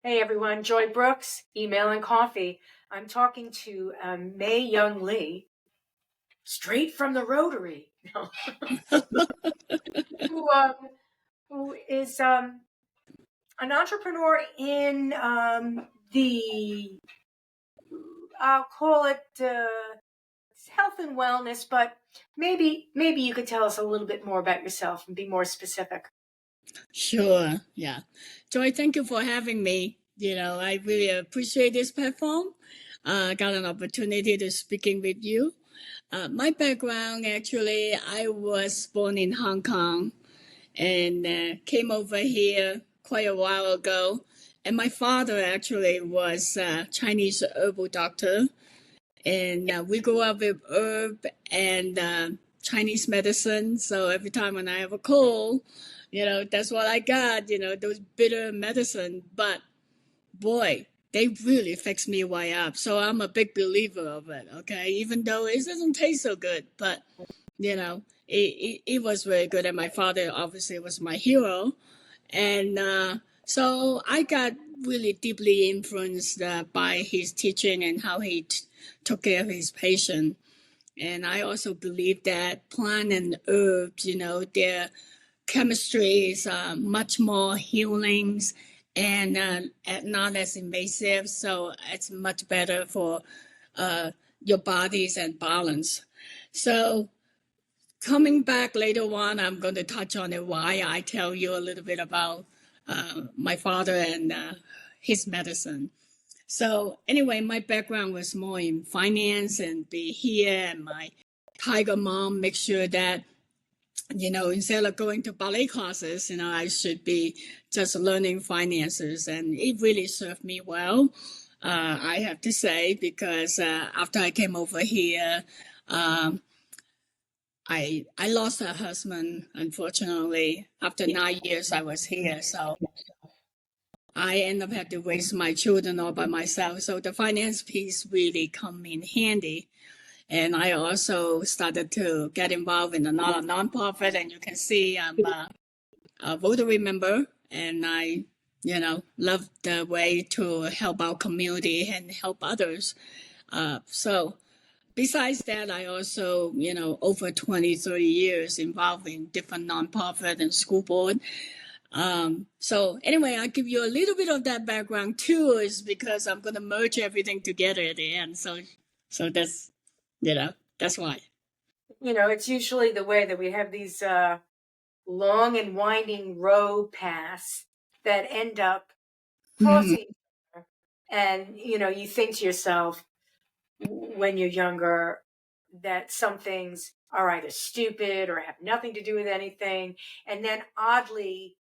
Hey everyone, Joy Brooks, Email and Coffee. I'm talking to Mei-Yung Lee, straight from the Rotary, who, um, who is an entrepreneur in the, I'll call it health and wellness, but maybe you could tell us a little bit more about yourself and be more specific. Sure. Yeah. Joy, thank you for having me. I really appreciate this platform. Got an opportunity to speaking with you. My background, actually, I was born in Hong Kong and came over here quite a while ago. And my father actually was a Chinese herbal doctor. And we grew up with herb and Chinese medicine. So every time when I have a cold, that's what I got, those bitter medicine. But boy, they really fix me way up. So I'm a big believer of it, okay? Even though it doesn't taste so good, but, it was very good. And my father obviously was my hero. And so I got really deeply influenced by his teaching and how he took care of his patient. And I also believe that plant and herbs, their chemistry is much more healings and not as invasive. So it's much better for your bodies and balance. So coming back later on, I'm going to touch on it why I tell you a little bit about my father and his medicine. So anyway, my background was more in finance and be here, and my tiger mom make sure that instead of going to ballet classes, I should be just learning finances, and it really served me well. I have to say, because after I came over here, um, I lost a husband, unfortunately. After 9 years, I was here, so I end up having to raise my children all by myself. So the finance piece really come in handy. And I also started to get involved in another nonprofit, and you can see I'm a Rotary member, and I, love the way to help our community and help others. So besides that, I also, over 20, 30 years involved in different nonprofit and school board. So anyway, I'll give you a little bit of that background too, is because I'm going to merge everything together at the end. So that's why. It's usually the way that we have these long and winding road paths that end up crossing each other. And, you think to yourself when you're younger that some things are either stupid or have nothing to do with anything. And then oddly,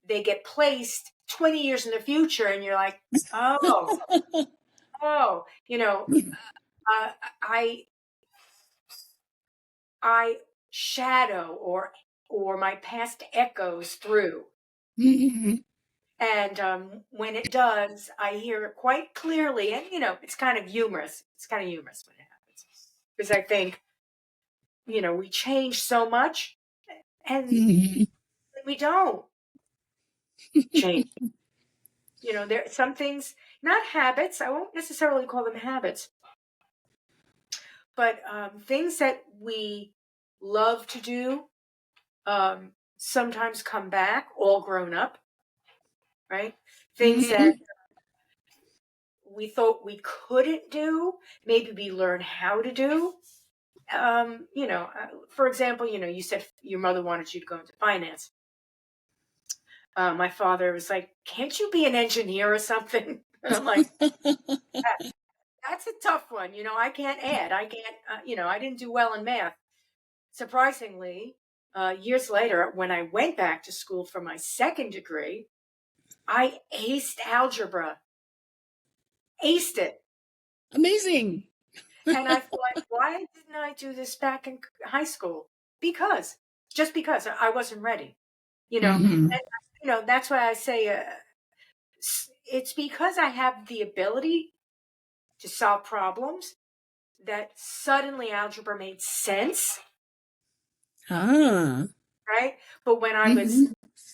they get placed 20 years in the future and you're like, oh, oh, I shadow or my past echoes through. And when it does, I hear it quite clearly. And, it's kind of humorous. It's kind of humorous when it happens. Because I think, we change so much and we don't change. There are some things, not habits. I won't necessarily call them habits, but things that we love to do sometimes come back all grown up, right? Things that we thought we couldn't do, maybe we learn how to do. For example, you said your mother wanted you to go into finance. My father was like, can't you be an engineer or something? And I'm like, that's a tough one. I can't add. I can't, I didn't do well in math. Surprisingly, years later, when I went back to school for my second degree, I aced algebra. Aced it. Amazing. And I thought, why didn't I do this back in high school? Just because I wasn't ready, And, that's why I say it's because I have the ability to solve problems that suddenly algebra made sense. Ah. right? But when I was,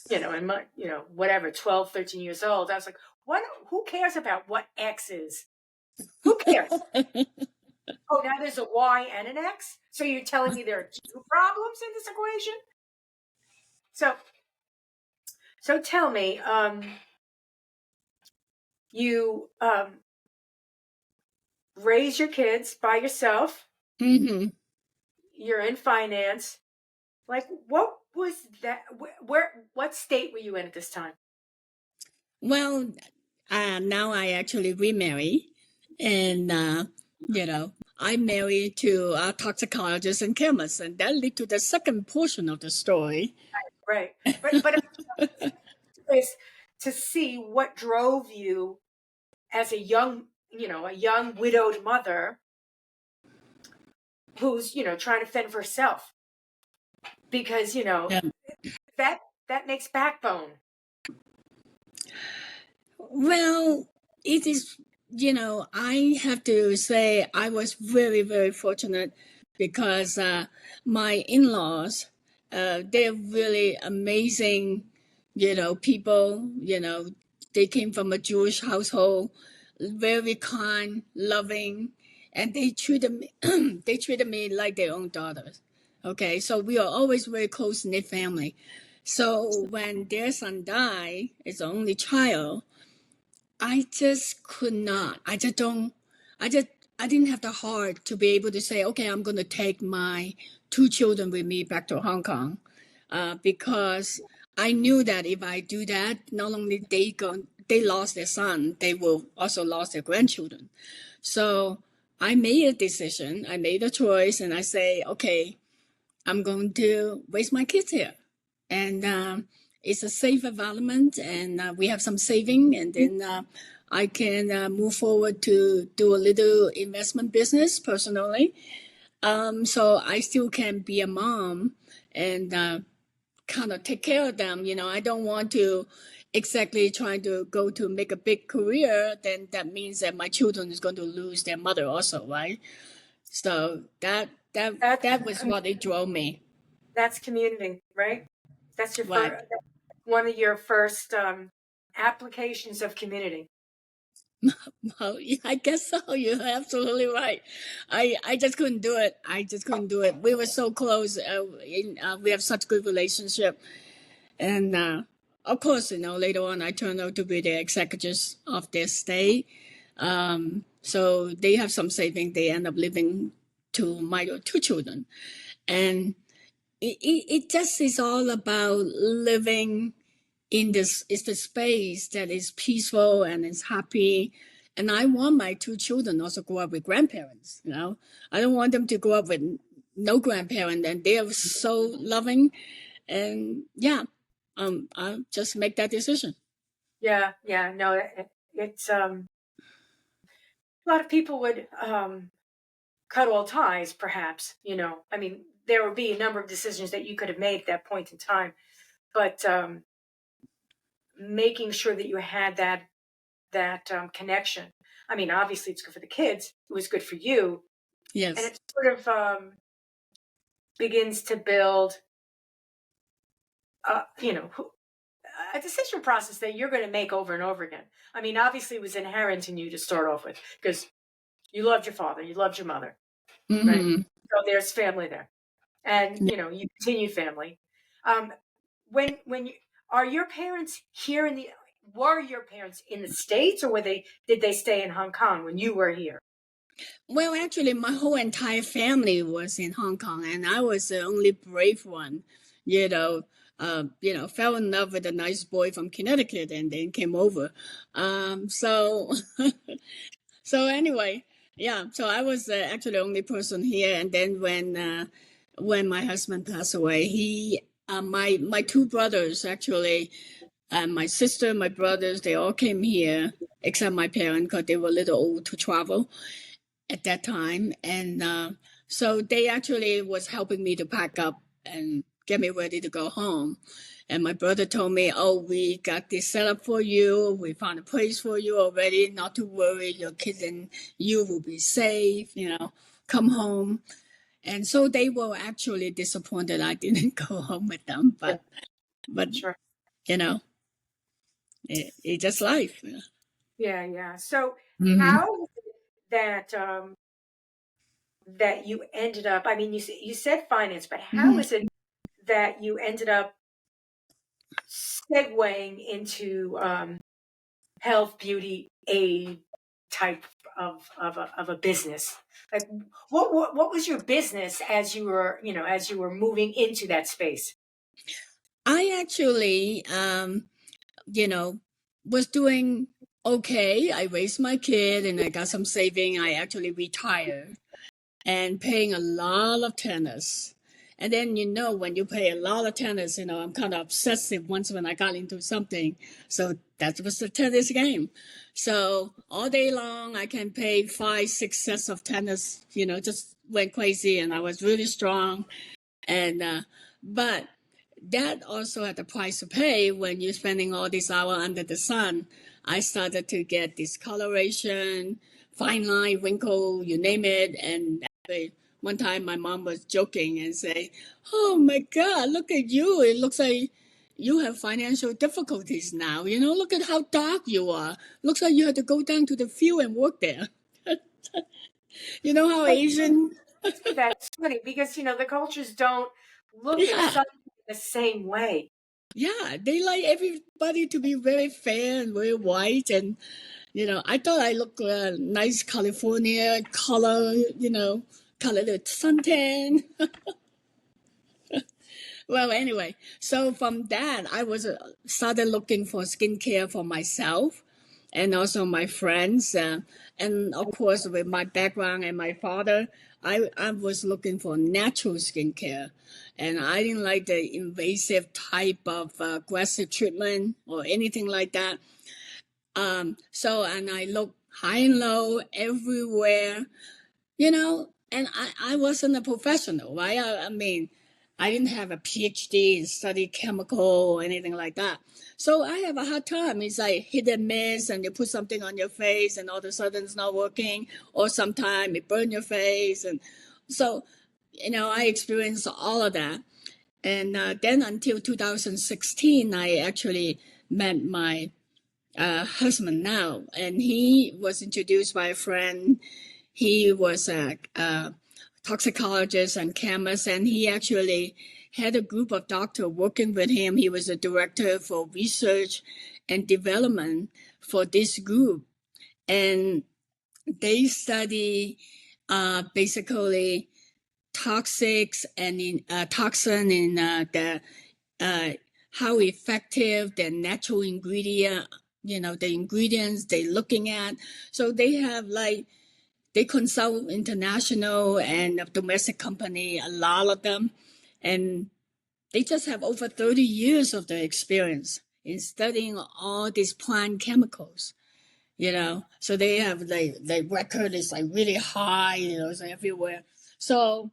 Mm-hmm. in my, whatever, 12, 13 years old, I was like, who cares about what X is? Who cares? Oh, now there's a Y and an X? So you're telling me there are two problems in this equation? So tell me, you raise your kids by yourself. Mm-hmm. You're in finance. Like, what was that? What state were you in at this time? Well, now I actually remarry, and I married to a toxicologist and chemist, and that lead to the second portion of the story. Right. But is to see what drove you as a young widowed mother who's, trying to fend for herself. Because, Yeah. that that makes backbone. Well, it is, I have to say I was very, very fortunate because my in laws, they're really amazing, people, they came from a Jewish household, very kind, loving, and they treated me, they treated me like their own daughters. Okay, so we are always very close knit family. So when their son died, his only child, I just could not. I just don't. I just. I didn't have the heart to be able to say, okay, I'm going to take my two children with me back to Hong Kong, because I knew that if I do that, not only they lost their son, they will also lost their grandchildren. So I made a decision. I made a choice, and I say, okay, I'm going to raise my kids here, and it's a safe environment, and we have some saving, and then I can move forward to do a little investment business personally. So I still can be a mom and kind of take care of them. I don't want to exactly trying to go to make a big career. Then that means that my children is going to lose their mother also, right? So That's that was what it drove me. that's community, right? That's your Right. first, one of your first applications of community. Well, yeah, I guess so. You're absolutely right. I just couldn't do it. I just couldn't do it. We were so close. We have such good relationship, and of course, later on, I turned out to be the executors of their estate. So they have some saving. They end up living to my two children, and it just is all about living in this is the space that is peaceful and is happy. And I want my two children also grow up with grandparents. I don't want them to grow up with no grandparent, and they are so loving. And yeah, I'll just make that decision. Yeah, no, it's a lot of people would cut all ties, perhaps. I mean, there would be a number of decisions that you could have made at that point in time, but making sure that you had that connection. I mean, obviously, it's good for the kids. It was good for you, and Yes. it sort of begins to build, a decision process that you're going to make over and over again. I mean, obviously, it was inherent in you to start off with because you loved your father, you loved your mother, right? Mm-hmm. So there's family there, and you continue family. Um, when you are your parents here in the were your parents in the States, or did they stay in Hong Kong when you were here? Well, actually, my whole entire family was in Hong Kong, and I was the only brave one. You know, fell in love with a nice boy from Connecticut, and then came over. So, so anyway, yeah. So I was actually the only person here, and then when my husband passed away, my two brothers actually, my sister, my brothers, they all came here except my parents because they were a little old to travel at that time, and so they actually was helping me to pack up and get me ready to go home. And my brother told me, "Oh, we got this set up for you. We found a place for you already. Not to worry. Your kids and you will be safe. Come home." And so they were actually disappointed I didn't go home with them. Yeah, But sure. you know, it's just life. Yeah, yeah. So Mm-hmm. how was it that that you ended up, I mean, you said finance, but how Mm-hmm. is it that you ended up segueing into health, beauty, aid type of a business? Like, what was your business as you were, as you were moving into that space? I actually, you know, was doing okay. I raised my kid and I got some saving. I actually retired and paying a lot of tennis. And then, when you pay a lot of tennis, I'm kind of obsessive once when I got into something. So that was the tennis game. So all day long, I can pay 5, 6 sets of tennis, just went crazy and I was really strong. And, but that also had a price to pay when you're spending all this hour under the sun. I started to get discoloration, fine line, wrinkle, you name it. And one time my mom was joking and say, "Oh my God, look at you. It looks like you have financial difficulties now. Look at how dark you are. Looks like you had to go down to the field and work there." You know how Asian, That's funny because the cultures don't look at yeah. something the same way. Yeah, they like everybody to be very fair and very white. And, I thought I looked nice California color, color the suntan. Well, anyway, so from that, I was started looking for skincare for myself and also my friends. And of course, with my background and my father, I was looking for natural skincare. And I didn't like the invasive type of aggressive treatment or anything like that. And I looked high and low everywhere, and I wasn't a professional, right? I mean, I didn't have a PhD in study chemical or anything like that. So I have a hard time. It's like hit and miss, and you put something on your face, and all of a sudden it's not working, or sometimes it burn your face, and so I experienced all of that. And then until 2016, I actually met my husband now, and he was introduced by a friend. He was a toxicologist and chemist, and he actually had a group of doctors working with him. He was a director for research and development for this group, and they study basically toxics and toxin in the uh, how effective the natural ingredient, the ingredients they're looking at. So they consult international and domestic company, a lot of them, and they just have over 30 years of the experience in studying all these plant chemicals. So they have the record is like really high, it's everywhere. So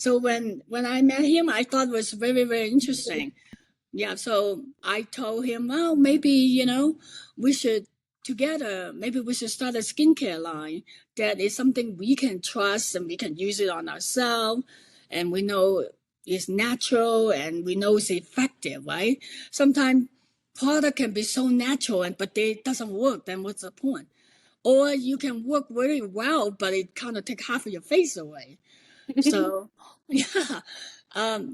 when I met him, I thought it was very, very interesting. Yeah, so I told him, well, maybe, we should together, maybe we should start a skincare line that is something we can trust and we can use it on ourselves. And we know it's natural and we know it's effective, right? Sometimes product can be so natural but it doesn't work. Then what's the point? Or you can work very well, but it kind of take half of your face away. So, yeah.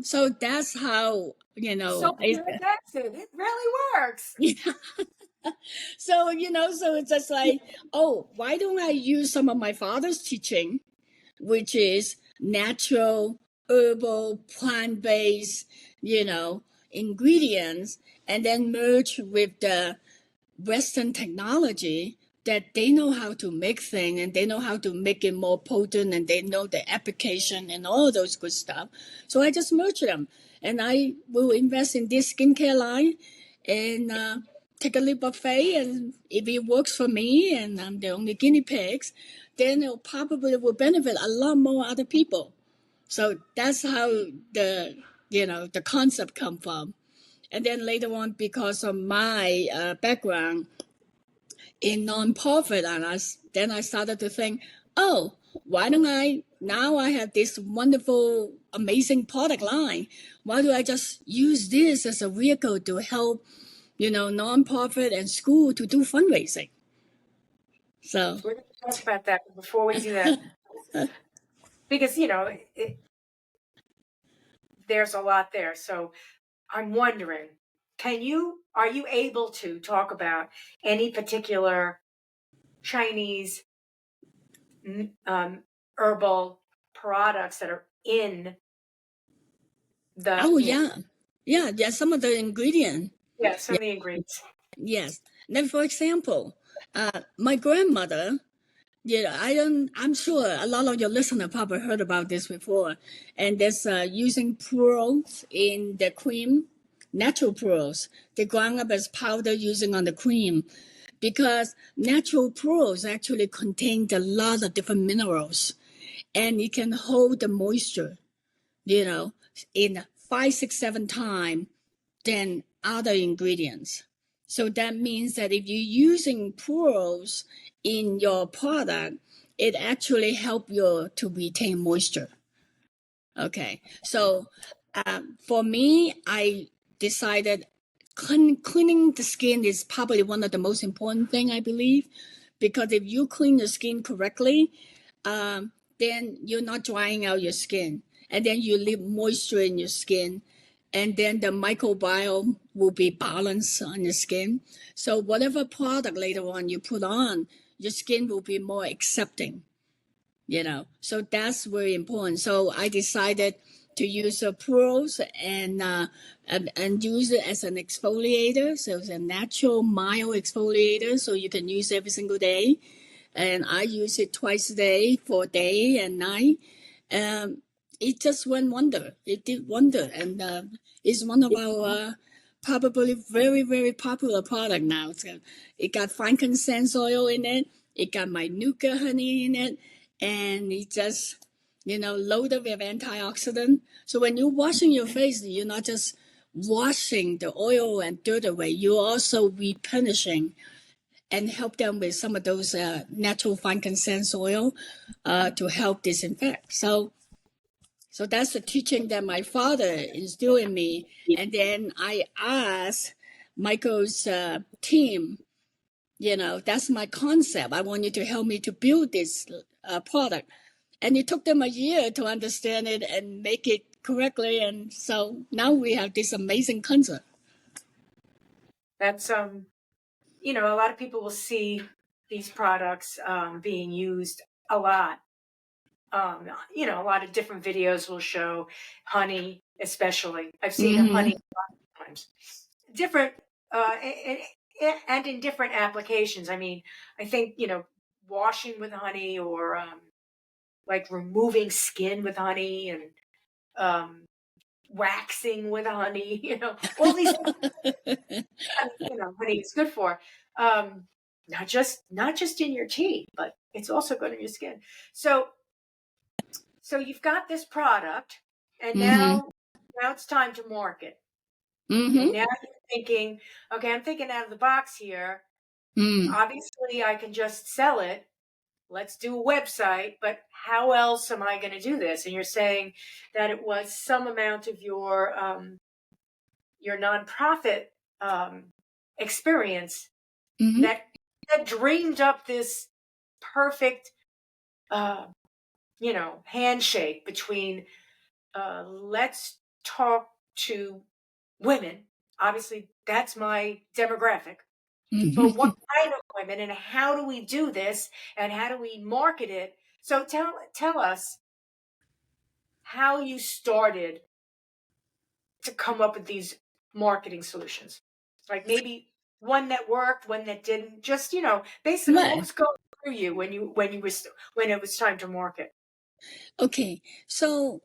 So that's how, So that's it. It really works. yeah. So, so it's just like, oh, why don't I use some of my father's teaching, which is natural, herbal, plant-based, ingredients, and then merge with the Western technology that they know how to make things and they know how to make it more potent and they know the application and all of those good stuff. So I just merge them and I will invest in this skincare line and take a leap of faith. And if it works for me and I'm the only guinea pigs, then it probably will benefit a lot more other people. So that's how the concept come from. And then later on, because of my background in nonprofit, and then I started to think, oh, why don't now I have this wonderful, amazing product line. Why do I just use this as a vehicle to help, nonprofit and school to do fundraising? So We're going to talk about that. But before we do that, because, there's a lot there. So I'm wondering, are you able to talk about any particular Chinese herbal products that are in the, oh yeah, some of the ingredient. some of the ingredients. Yes. Then, for example, my grandmother, I'm sure a lot of your listeners probably heard about this before. And there's using pearls in the cream, natural pearls. They ground up as powder using on the cream, because natural pearls actually contain a lot of different minerals, and it can hold the moisture, in 5, 6, 7 times than other ingredients. So that means that if you're using pearls in your product, it actually helps you to retain moisture. Okay, so for me, I decided cleaning the skin is probably one of the most important thing, I believe, because if you clean the skin correctly, then you're not drying out your skin, and then you leave moisture in your skin, and then the microbiome will be balanced on your skin. So whatever product later on you put on, your skin will be more accepting. So that's very important. So I decided to use pearls and use it as an exfoliator. So it's a natural mild exfoliator, so you can use every single day. And I use it twice a day for day and night. It just went wonder. It did wonder, and it's one of our probably very, very popular product now. So it got frankincense oil in it. It got manuka honey in it, and it just, loaded with antioxidant. So when you're washing your face, you're not just washing the oil and dirt away. You're also replenishing and help them with some of those natural frankincense oil to help disinfect. So that's the teaching that my father instilled in me. And then I asked Michael's team, that's my concept. I want you to help me to build this product. And it took them a year to understand it and make it correctly. And so now we have this amazing concept. That's, a lot of people will see these products being used a lot. A lot of different videos will show honey, especially. I've seen honey a lot of times. Different, and in different applications. I mean, I think, washing with honey, or like removing skin with honey, and waxing with honey, all these things, honey is good for. Not just in your tea, but it's also good in your skin. So you've got this product, and now it's time to market. And now you're thinking, okay, I'm thinking out of the box here. Obviously, I can just sell it. Let's do a website, but how else am I going to do this? And you're saying that it was some amount of your nonprofit experience that dreamed up this perfect, handshake between let's talk to women. Obviously, that's my demographic. But what kind of women, and how do we do this, and how do we market it? So tell us how you started to come up with these marketing solutions. Like maybe one that worked, one that didn't. Just basically what was going through you when it was time to market. Okay, so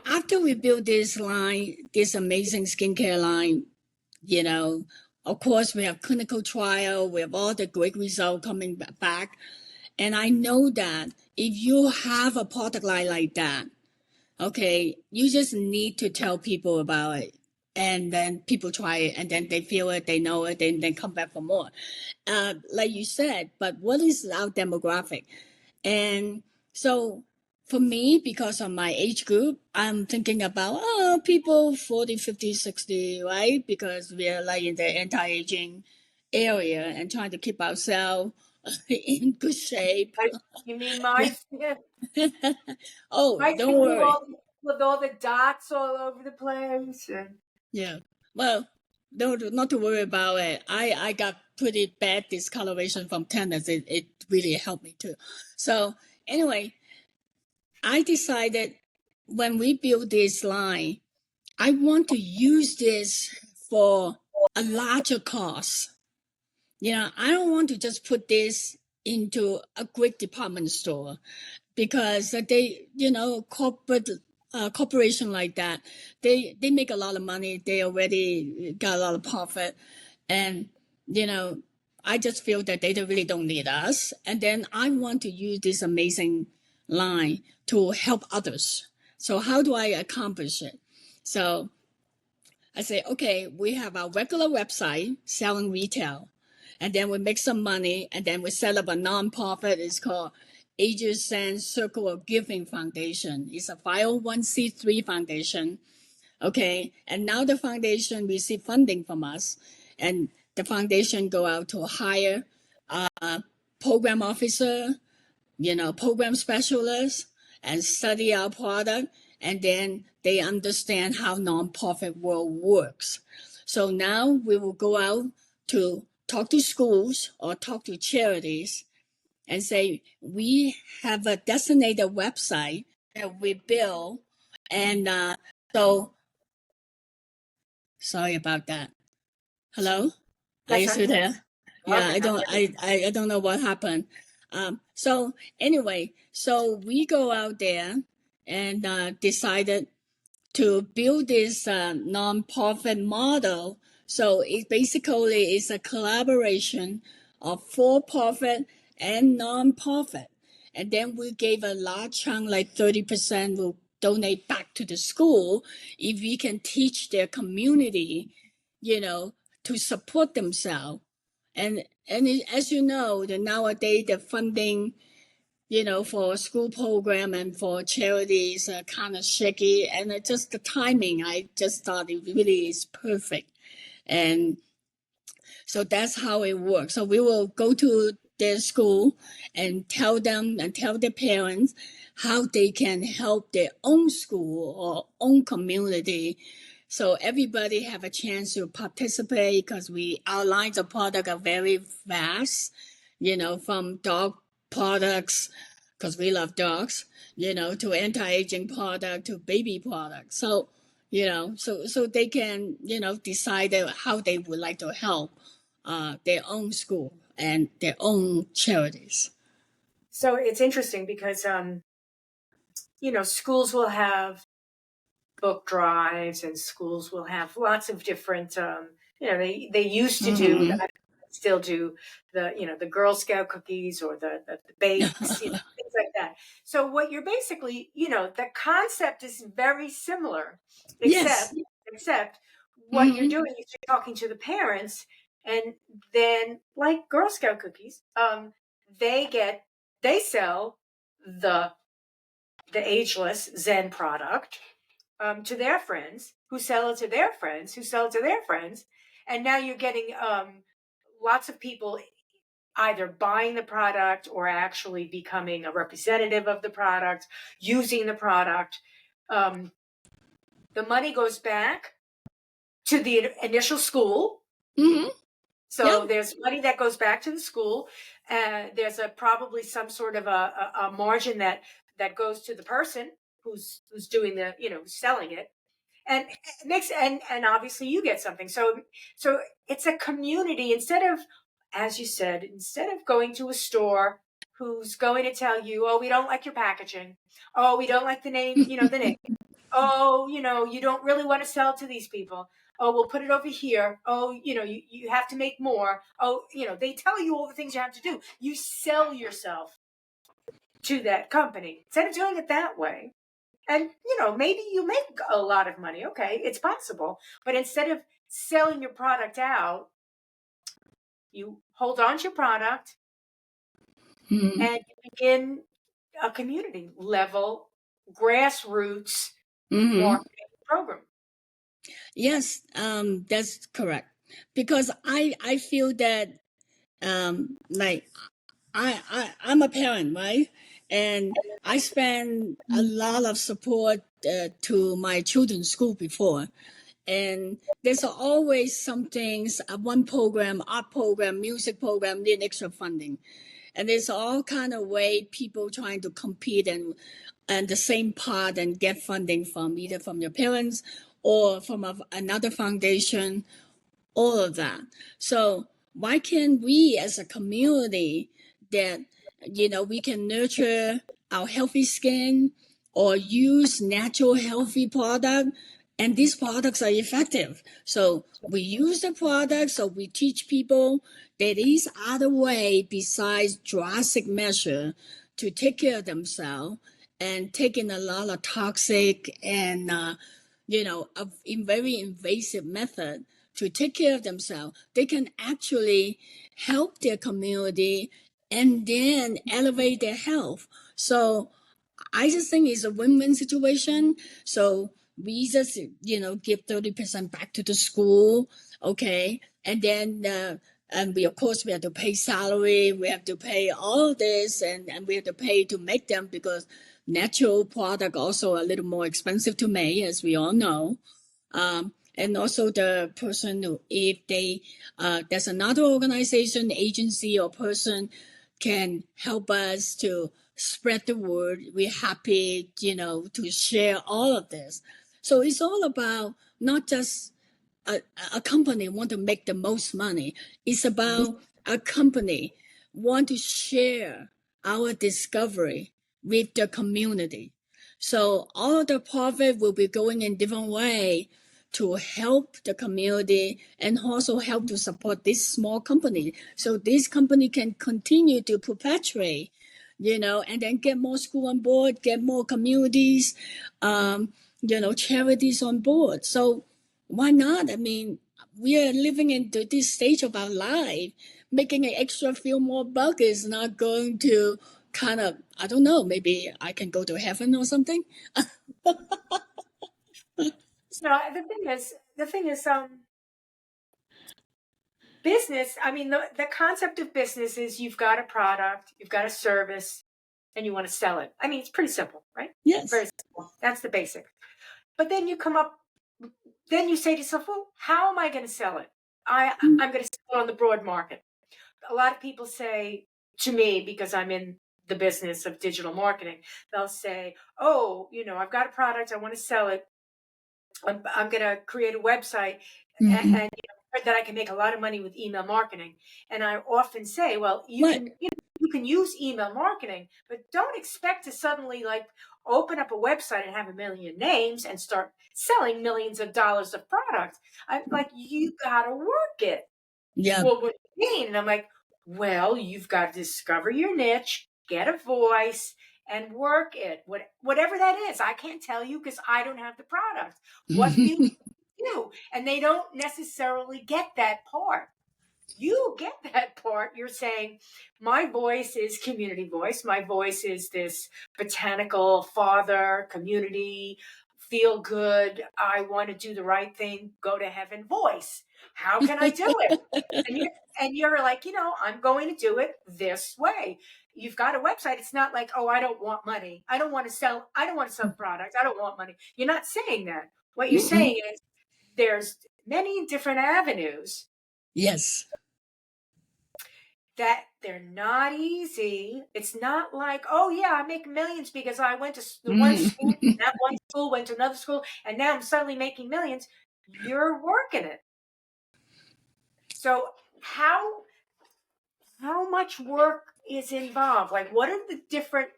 after we built this line, this amazing skincare line, of course we have clinical trial, we have all the great results coming back. And I know that if you have a product line like that, okay, you just need to tell people about it. And then people try it, and then they feel it, they know it, then they come back for more. Like you said, but what is our demographic? And So for me, because of my age group, I'm thinking about people 40, 50, 60, right? Because we are like in the anti-aging area and trying to keep ourselves in good shape. You mean my Oh, my don't skin worry. with all the dots all over the place? Yeah. Well, not to worry about it. I got pretty bad discoloration from tennis. It really helped me too. So anyway, I decided when we build this line, I want to use this for a larger cause. I don't want to just put this into a great department store because they, corporation like that, they make a lot of money. They already got a lot of profit, and you know, I just feel that they really don't need us. And then I want to use this amazing line to help others. So how do I accomplish it? So I say, okay, we have our regular website selling retail, and then we make some money, and then we set up a nonprofit. It's called Ages Sense Circle of Giving Foundation. It's a 501c3 foundation. Okay, and now the foundation receive funding from us, and the foundation go out to hire a program officer, program specialists, and study our product, and then they understand how nonprofit world works. So now we will go out to talk to schools or talk to charities and say, we have a designated website that we build. And so, sorry about that. Hello? Are you Yes, still there? Yeah, okay. I don't know what happened. So anyway, so we go out there and decided to build this nonprofit model. So it basically is a collaboration of for-profit and nonprofit. And then we gave a large chunk, like 30% will donate back to the school if we can teach their community, you know, to support themselves. And as you know, nowadays the funding, for school program and for charities kind of shaky, and just the timing, I just thought it really is perfect. And so that's how it works. So we will go to their school and tell them and tell their parents how they can help their own school or own community. So everybody have a chance to participate because our lines of product are very vast, from dog products, because we love dogs, to anti-aging product to baby products. So, so they can, decide how they would like to help their own school and their own charities. So it's interesting because schools will have book drives and schools will have lots of different they used to do, Mm-hmm. still do the Girl Scout cookies or the bakes, things like that. So what you're basically, the concept is very similar, Yes. except what you're Mm-hmm. doing is you're talking to the parents, and then like Girl Scout cookies, they sell the ageless Zen product to their friends, who sell it to their friends, who sell it to their friends, and now you're getting lots of people either buying the product or actually becoming a representative of the product, using the product. Um, the money goes back to the initial school. Mm-hmm. So Yep. there's money that goes back to the school. There's probably some sort of a margin that goes to the person who's doing selling it, and it makes and obviously you get something. So it's a community, as you said, instead of going to a store who's going to tell you, oh, we don't like your packaging, oh, we don't like the name, the name, oh, you don't really want to sell to these people, oh, we'll put it over here, oh, you have to make more, oh, they tell you all the things you have to do. You sell yourself to that company instead of doing it that way. And maybe you make a lot of money, okay, it's possible, but instead of selling your product out, you hold on to your product Mm-hmm. and you begin a community level grassroots marketing program. Yes, that's correct. Because I feel that like I'm a parent, right? And I spend a lot of support to my children's school before. And there's always some things, one program, art program, music program, need extra funding. And there's all kind of way people trying to compete and the same part and get funding from either from your parents or from another foundation, all of that. So why can't we as a community that, we can nurture our healthy skin or use natural healthy product, and these products are effective. So we use the products, so we teach people there is other way besides drastic measure to take care of themselves and taking a lot of toxic and a very invasive method to take care of themselves. They can actually help their community and then elevate their health. So I just think it's a win-win situation. So we just, give 30% back to the school, okay? And then, and we, of course, we have to pay salary, we have to pay all this, and we have to pay to make them because natural product also a little more expensive to make, as we all know. And also the person who, if they, there's another organization, agency, or person can help us to spread the word. We're happy, to share all of this. So it's all about not just a company want to make the most money. It's about a company want to share our discovery with the community. So all of the profit will be going in different way to help the community and also help to support this small company. So this company can continue to perpetuate, and then get more school on board, get more communities, charities on board. So why not? I mean, we are living into this stage of our life. Making an extra few more bucks is not going to kind of, I don't know, maybe I can go to heaven or something. So the thing is, business. I mean, the concept of business is you've got a product, you've got a service, and you want to sell it. I mean, it's pretty simple, right? Yes. Very simple. That's the basic. But then then you say to yourself, well, how am I going to sell it? I'm going to sell it on the broad market. A lot of people say to me, because I'm in the business of digital marketing, they'll say, oh, I've got a product, I want to sell it. I'm going to create a website and that I can make a lot of money with email marketing. And I often say, well, you can use email marketing, but don't expect to suddenly like open up a website and have a million names and start selling millions of dollars of product. I'm like, you got to work it. Yeah. Well, what do you mean? And I'm like, well, you've got to discover your niche, get a voice, and work it. Whatever that is. I can't tell you because I don't have the product. What you do. And they don't necessarily get that part. You get that part. You're saying, my voice is community voice. My voice is this botanical father, community, feel good. I want to do the right thing, go to heaven voice. How can I do it? And you're like, I'm going to do it this way. You've got a website. It's not like, oh, I don't want money. I don't want to sell products. I don't want money. You're not saying that. What you're saying is there's many different avenues. Yes. That they're not easy. It's not like, oh yeah, I make millions because I went to the one school, that one school went to another school, and now I'm suddenly making millions. You're working it. So how much work is involved? Like, what are the different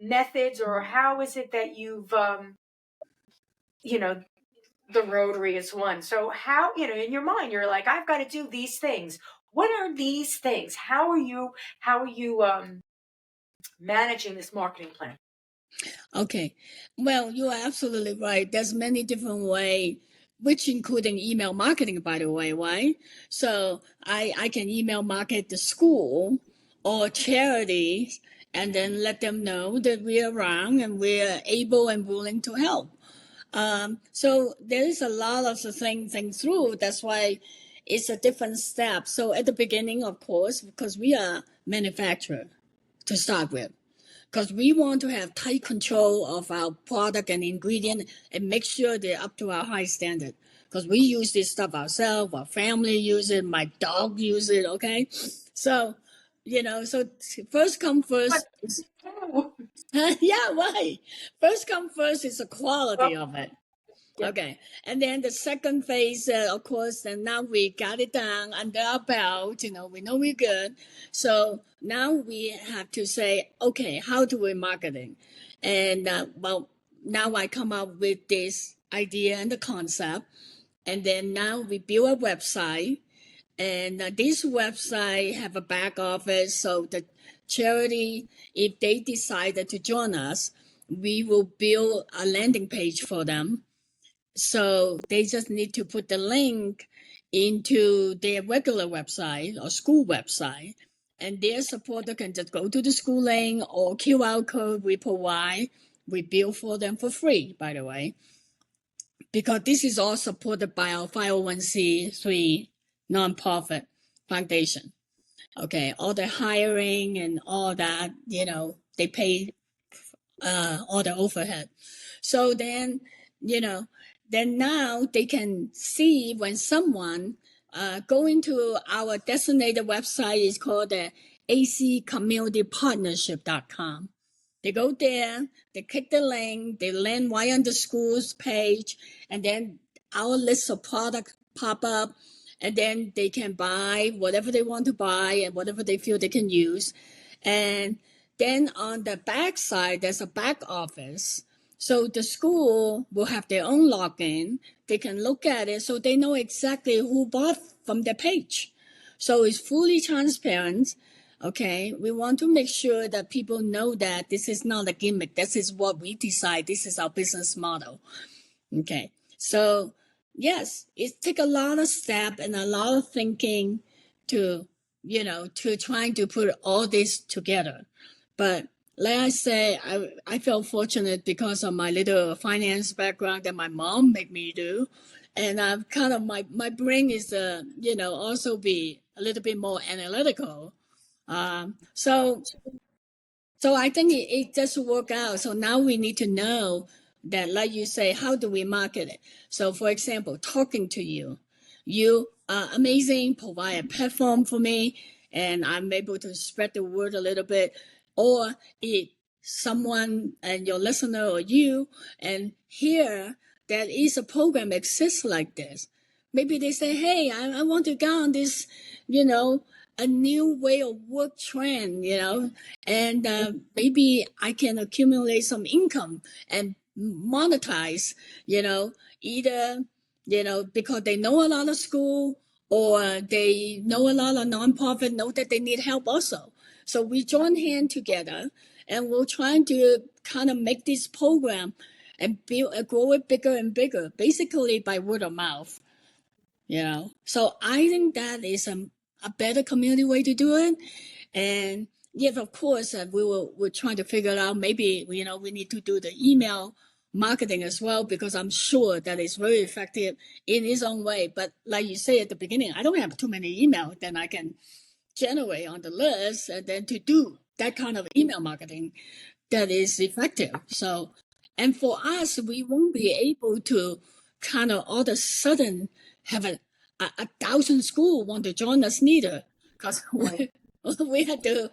methods, or how is it that you've the Rotary is one. So how, in your mind, you're like, I've got to do these things. What are these things? How are you managing this marketing plan? Okay. Well, you are absolutely right. There's many different ways, which including email marketing, by the way, right? So I can email market the school or charities and then let them know that we're around and we're able and willing to help. So there is a lot of the thing through. That's why it's a different step. So at the beginning, of course, because we are manufacturer to start with, because we want to have tight control of our product and ingredient and make sure they're up to our high standard. Because we use this stuff ourselves, our family use it, my dog use it. Okay, so so first come first. Yeah, right. First come first is the quality of it. Yeah. Okay, and then the second phase, of course, and now we got it down under our belt. We know we're good. So now we have to say, okay, how do we marketing? And well, now I come up with this idea and the concept, and then now we build a website, and this website have a back office. So the charity, if they decided to join us, we will build a landing page for them. So they just need to put the link into their regular website or school website, and their supporter can just go to the school link or QR code we provide. We build for them for free, by the way, because this is all supported by our 501c3 nonprofit foundation. Okay, all the hiring and all that, they pay all the overhead. So then, then now they can see when someone going to our designated website is called the accommunitypartnership.com. They go there, they click the link, they land right on the school's page, and then our list of products pop up, and then they can buy whatever they want to buy and whatever they feel they can use. And then on the back side, there's a back office. So the school will have their own login. They can look at it so they know exactly who bought from the page. So it's fully transparent. Okay, we want to make sure that people know that this is not a gimmick. This is what we decide. This is our business model. Okay, so yes, it takes a lot of step and a lot of thinking to, to trying to put all this together. But like I say, I felt fortunate because of my little finance background that my mom made me do. And I've kind of, my brain is, also be a little bit more analytical. So I think it just worked out. So now we need to know that, like you say, how do we market it? So, for example, talking to you, you are amazing, provide a platform for me, and I'm able to spread the word a little bit. Or if someone and your listener or you and hear that is a program exists like this, maybe they say, hey, I want to go on this, a new way of work trend, and maybe I can accumulate some income and monetize, either, because they know a lot of school or they know a lot of nonprofit, know that they need help also. So we join hands together and we're trying to kind of make this program and grow it bigger and bigger, basically by word of mouth. So I think that is a better community way to do it. And yes, of course, we're trying to figure out maybe, we need to do the email marketing as well, because I'm sure that it's very effective in its own way. But like you say at the beginning, I don't have too many emails that I can generate on the list and then to do that kind of email marketing that is effective. So, and for us, we won't be able to kind of all of a sudden have a 1,000 school want to join us neither, because we had to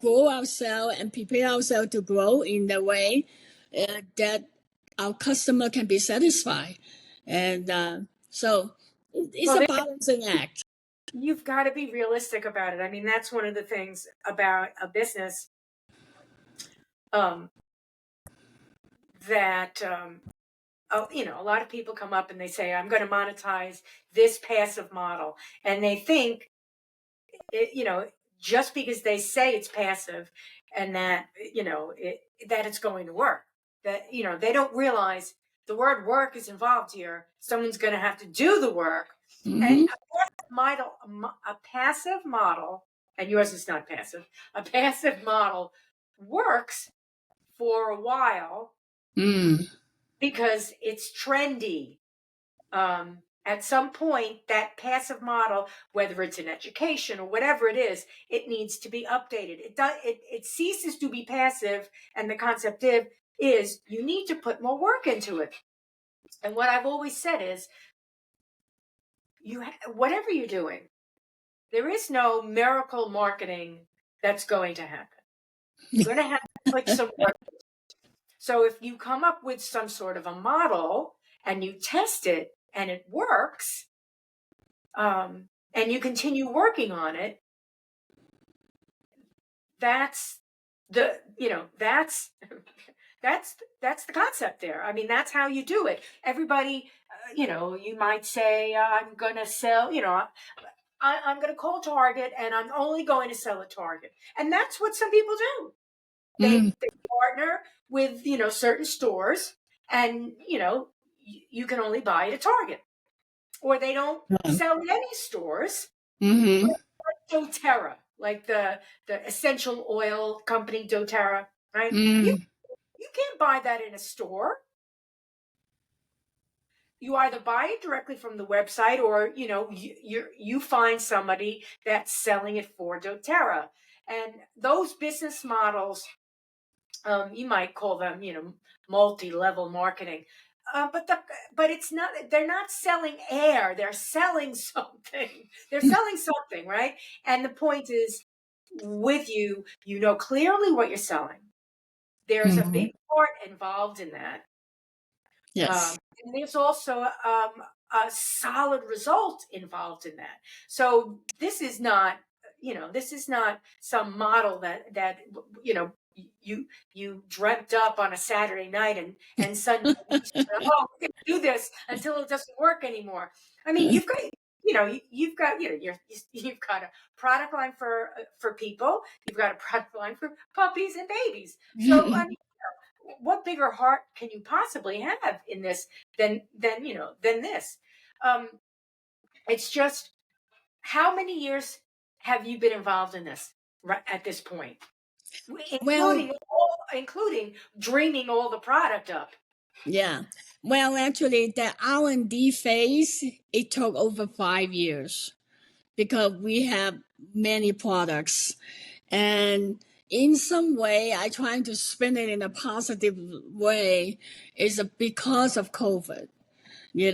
grow ourselves and prepare ourselves to grow in the way that our customer can be satisfied. And so it's a balancing act. You've got to be realistic about it. I mean, that's one of the things about a business that a lot of people come up and they say, I'm going to monetize this passive model. And they think, just because they say it's passive and that, that it's going to work, that, they don't realize the word work is involved here. Someone's going to have to do the work. Mm-hmm. And a passive model and yours is not passive, a passive model works for a while because it's trendy. At some point, that passive model, whether it's in education or whatever it is, it needs to be updated. It ceases to be passive, and the concept is you need to put more work into it. And what I've always said is, whatever you're doing, there is no miracle marketing that's going to happen. You're going to have to put some work. So if you come up with some sort of a model and you test it and it works, and you continue working on it, that's the that's the concept there. I mean, that's how you do it. Everybody, you might say, I'm going to sell, I'm going to call Target and I'm only going to sell at Target. And that's what some people do. They partner with, certain stores, and, you can only buy it at Target. Or they don't sell in any stores. Like doTERRA, like the essential oil company doTERRA, right? You can't buy that in a store. You either buy it directly from the website, or you find somebody that's selling it for doTERRA. And those business models, you might call them, multi-level marketing. But it's not. They're not selling air. They're selling something. They're selling something, right? And the point is, with you, you know clearly what you're selling. There's a big part involved in that. Yes. And there's also a solid result involved in that. So this is not, some model that you dreamt up on a Saturday night and Sunday, we're going to do this until it doesn't work anymore. I mean, you've got a product line for people. You've got a product line for puppies and babies. So I mean, what bigger heart can you possibly have in this than this? It's just, how many years have you been involved in this at this point, including dreaming all the product up? Yeah. Well, actually, the R&D phase, it took over 5 years because we have many products. And in some way, I trying to spin it in a positive way, is because of COVID. We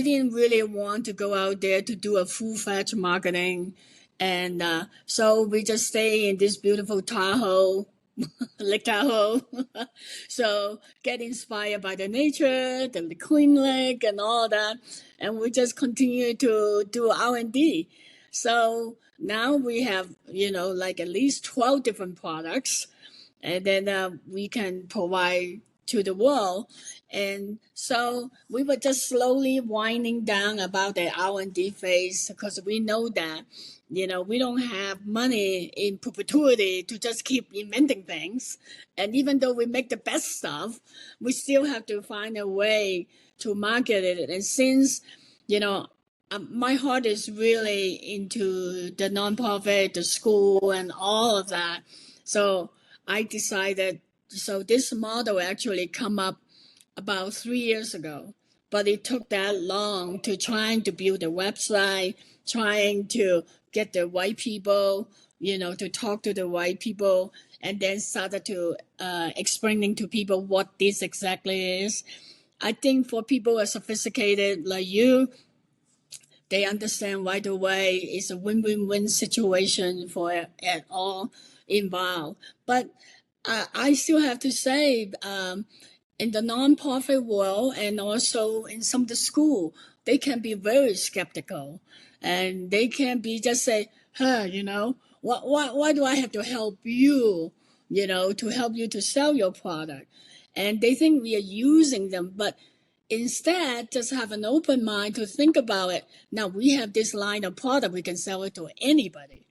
didn't really want to go out there to do a full-fledged marketing. And so we just stay in this beautiful Tahoe, Lake Tahoe. So get inspired by the nature, the clean lake and all that. And we just continue to do R&D. So now we have, like at least 12 different products, and then we can provide to the world. And so we were just slowly winding down about the R&D phase, because we know that, we don't have money in perpetuity to just keep inventing things. And even though we make the best stuff, we still have to find a way to market it. And since, my heart is really into the nonprofit, the school, and all of that. So I decided, so this model actually come up about 3 years ago, but it took that long to trying to build a website, trying to get the white people, to talk to the white people, and then started to explaining to people what this exactly is. I think for people as sophisticated like you, they understand right away it's a win-win-win situation for all involved. But I still have to say, in the nonprofit world and also in some of the school, they can be very skeptical, and they can be just say, why do I have to help you, to help you to sell your product? And they think we are using them, but instead, just have an open mind to think about it. Now we have this line of product, we can sell it to anybody,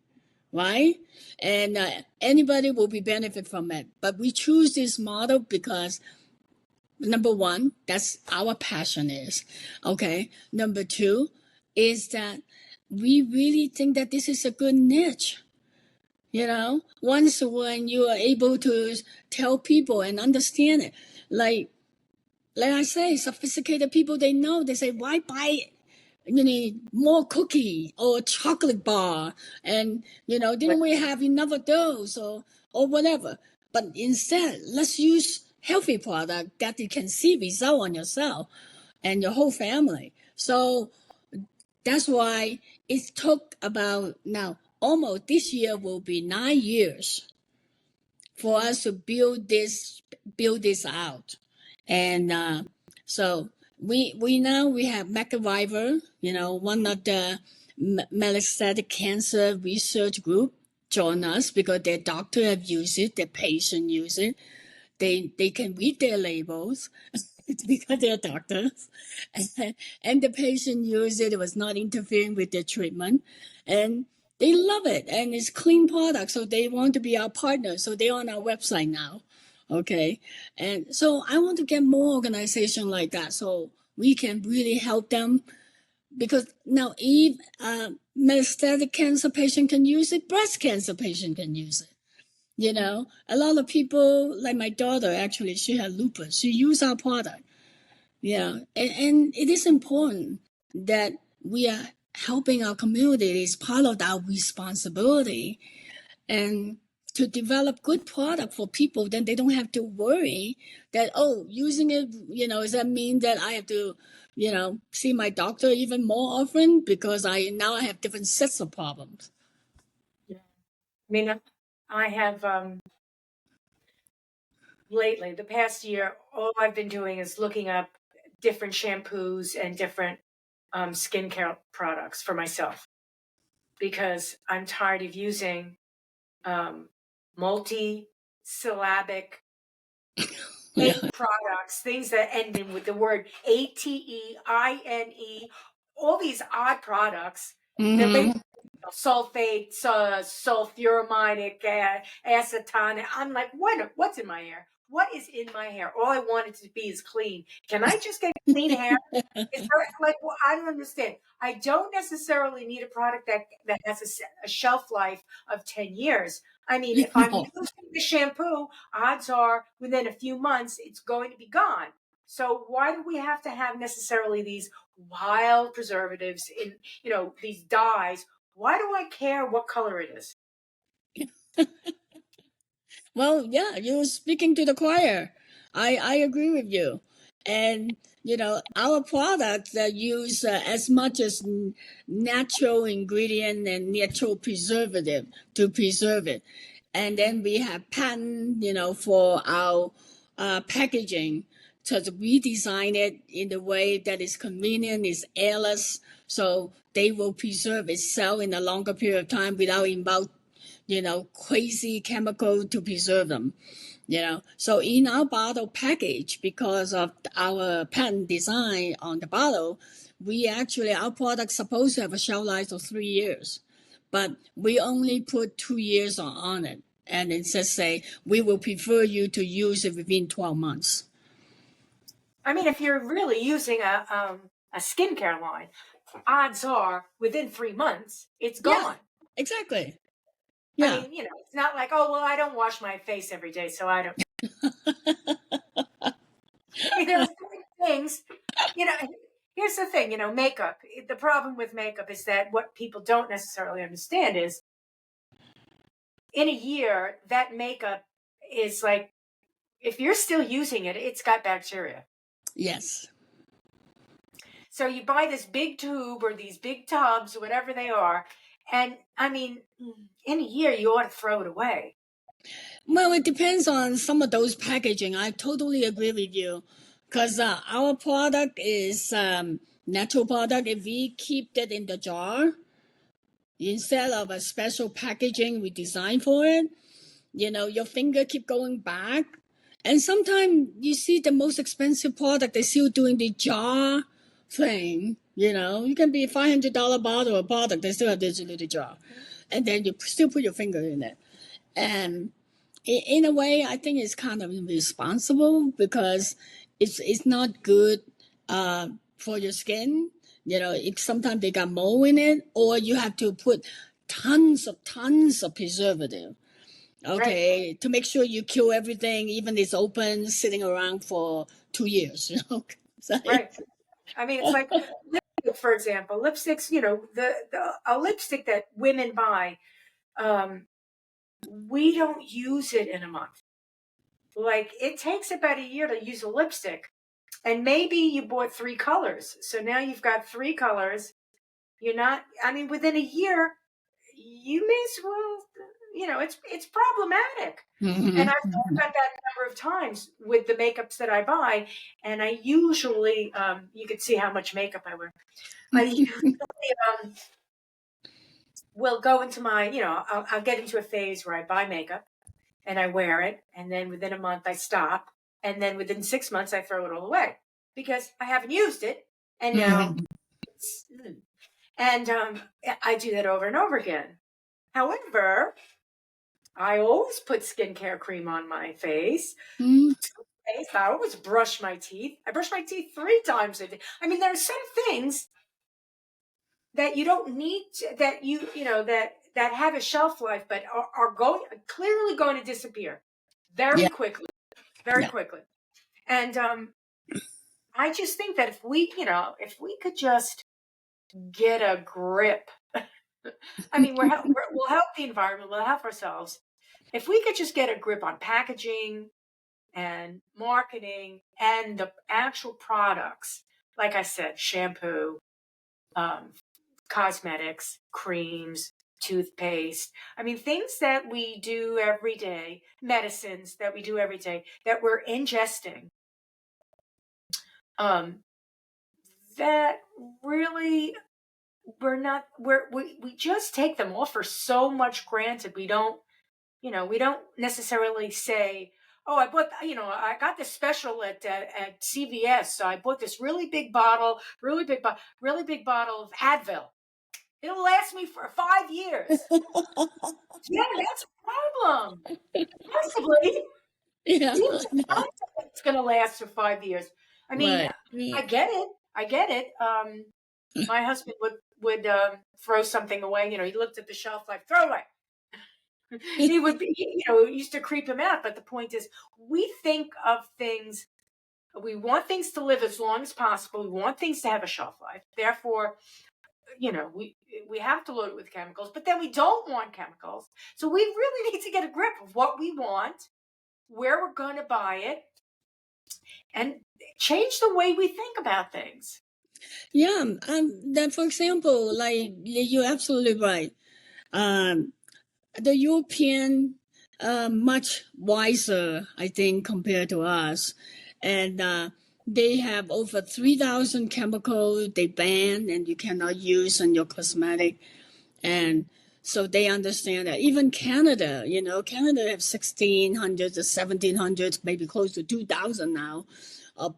right? And anybody will be benefit from it. But we choose this model because, number one, that's our passion is. Okay. Number two is that we really think that this is a good niche. Once when you are able to tell people and understand it, like I say, sophisticated people, they say, why buy more cookie or chocolate bar, and didn't we have enough of those, or whatever. But instead, let's use healthy product that you can see result on yourself and your whole family. So that's why it took about now almost this year will be 9 years for us to build this out. And so we now we have McIver, one of the metastatic cancer research group join us because their doctor have used it, their patient use it. They can read their labels because they're doctors, and the patient use it. It was not interfering with their treatment, and they love it, and it's clean product, so they want to be our partner. So they're on our website now, okay. And so I want to get more organization like that, so we can really help them. Because now, if metastatic cancer patient can use it, breast cancer patient can use it. A lot of people, like my daughter, actually, she had lupus. She used our product. Yeah. And it is important that we are helping our community. It's part of our responsibility. And to develop good product for people, then they don't have to worry that, using it, does that mean that I have to, see my doctor even more often because I have different sets of problems. Yeah. I mean, I have lately, the past year, all I've been doing is looking up different shampoos and different skincare products for myself because I'm tired of using multi-syllabic fake products, things that end in with the word ATEINE, all these odd products. They're basically sulfate, sulfuramide, acetone. I'm like, what's in my hair? What is in my hair? All I want it to be is clean. Can I just get clean hair? Is there, well, I don't understand. I don't necessarily need a product that has a shelf life of 10 years. I mean, if I'm using the shampoo, odds are within a few months it's going to be gone. So why do we have to have necessarily these wild preservatives in, these dyes? Why do I care what color it is? Well, yeah, you're speaking to the choir. I agree with you. And, our products that use as much as natural ingredient and natural preservative to preserve it. And then we have patent, for our packaging. So we design it in a way that is convenient, is airless, so they will preserve itself in a longer period of time without involving crazy chemical to preserve them. So in our bottle package, because of our patent design on the bottle, our product's supposed to have a shelf life of 3 years, but we only put 2 years on it. And it says, we will prefer you to use it within 12 months. I mean, if you're really using a skincare line, odds are within 3 months, it's gone. Yeah, exactly. Yeah. I mean, it's not like, oh, well, I don't wash my face every day, so I don't. There's things, here's the thing, makeup. The problem with makeup is that what people don't necessarily understand is in a year, that makeup is like, if you're still using it, it's got bacteria. Yes. So you buy this big tube or these big tubs, whatever they are, and I mean, in a year, you ought to throw it away. Well, it depends on some of those packaging. I totally agree with you. Because our product is natural product. If we keep that in the jar, instead of a special packaging we design for it, your finger keep going back. And sometimes you see the most expensive product, they're still doing the jar thing. You can be $500 bottle of product, they still have this little jar. And then you still put your finger in it. And in a way, I think it's kind of irresponsible because it's not good for your skin. Sometimes they got mold in it, or you have to put tons of preservative. Okay, right. To make sure you kill everything, even it's open, sitting around for 2 years. Right. I mean, it's like lipstick, for example. Lipsticks, a lipstick that women buy, we don't use it in a month. Like, it takes about a year to use a lipstick. And maybe you bought 3 colors. So now you've got 3 colors. Within a year, you may as well, it's problematic. Mm-hmm. And I've thought about that a number of times with the makeups that I buy. And I usually, you can see how much makeup I wear. I usually will go into my, I'll get into a phase where I buy makeup and I wear it. And then within a month I stop. And then within 6 months I throw it all away because I haven't used it. And now, I do that over and over again. However, I always put skincare cream on my face. I always brush my teeth. I brush my teeth 3 times a day. I mean, there are some things that you don't need that have a shelf life, but are clearly going to disappear very quickly, quickly. And I just think that if we could just get a grip. I mean, we'll help the environment, we'll help ourselves. If we could just get a grip on packaging and marketing and the actual products, like I said, shampoo, cosmetics, creams, toothpaste. I mean, things that we do every day, medicines that we do every day that we're ingesting, that really we just take them all for so much granted. We don't necessarily say, oh, I got this special at CVS. So I bought this really big bottle of Advil. It'll last me for 5 years. Yeah, that's a problem. Possibly. Yeah. It's going to last for 5 years. I mean, right. I get it. My husband would throw something away. He looked at the shelf like, throw away. He would be, it used to creep him out. But the point is, we think of things, we want things to live as long as possible. We want things to have a shelf life. Therefore, we have to load it with chemicals, but then we don't want chemicals. So we really need to get a grip of what we want, where we're going to buy it, and change the way we think about things. Yeah, that for example, like you're absolutely right. The European much wiser, I think, compared to us, and they have over 3,000 chemicals they ban and you cannot use in your cosmetic, and so they understand that. Even Canada, Canada have 1,600 to 1,700, maybe close to 2,000 now,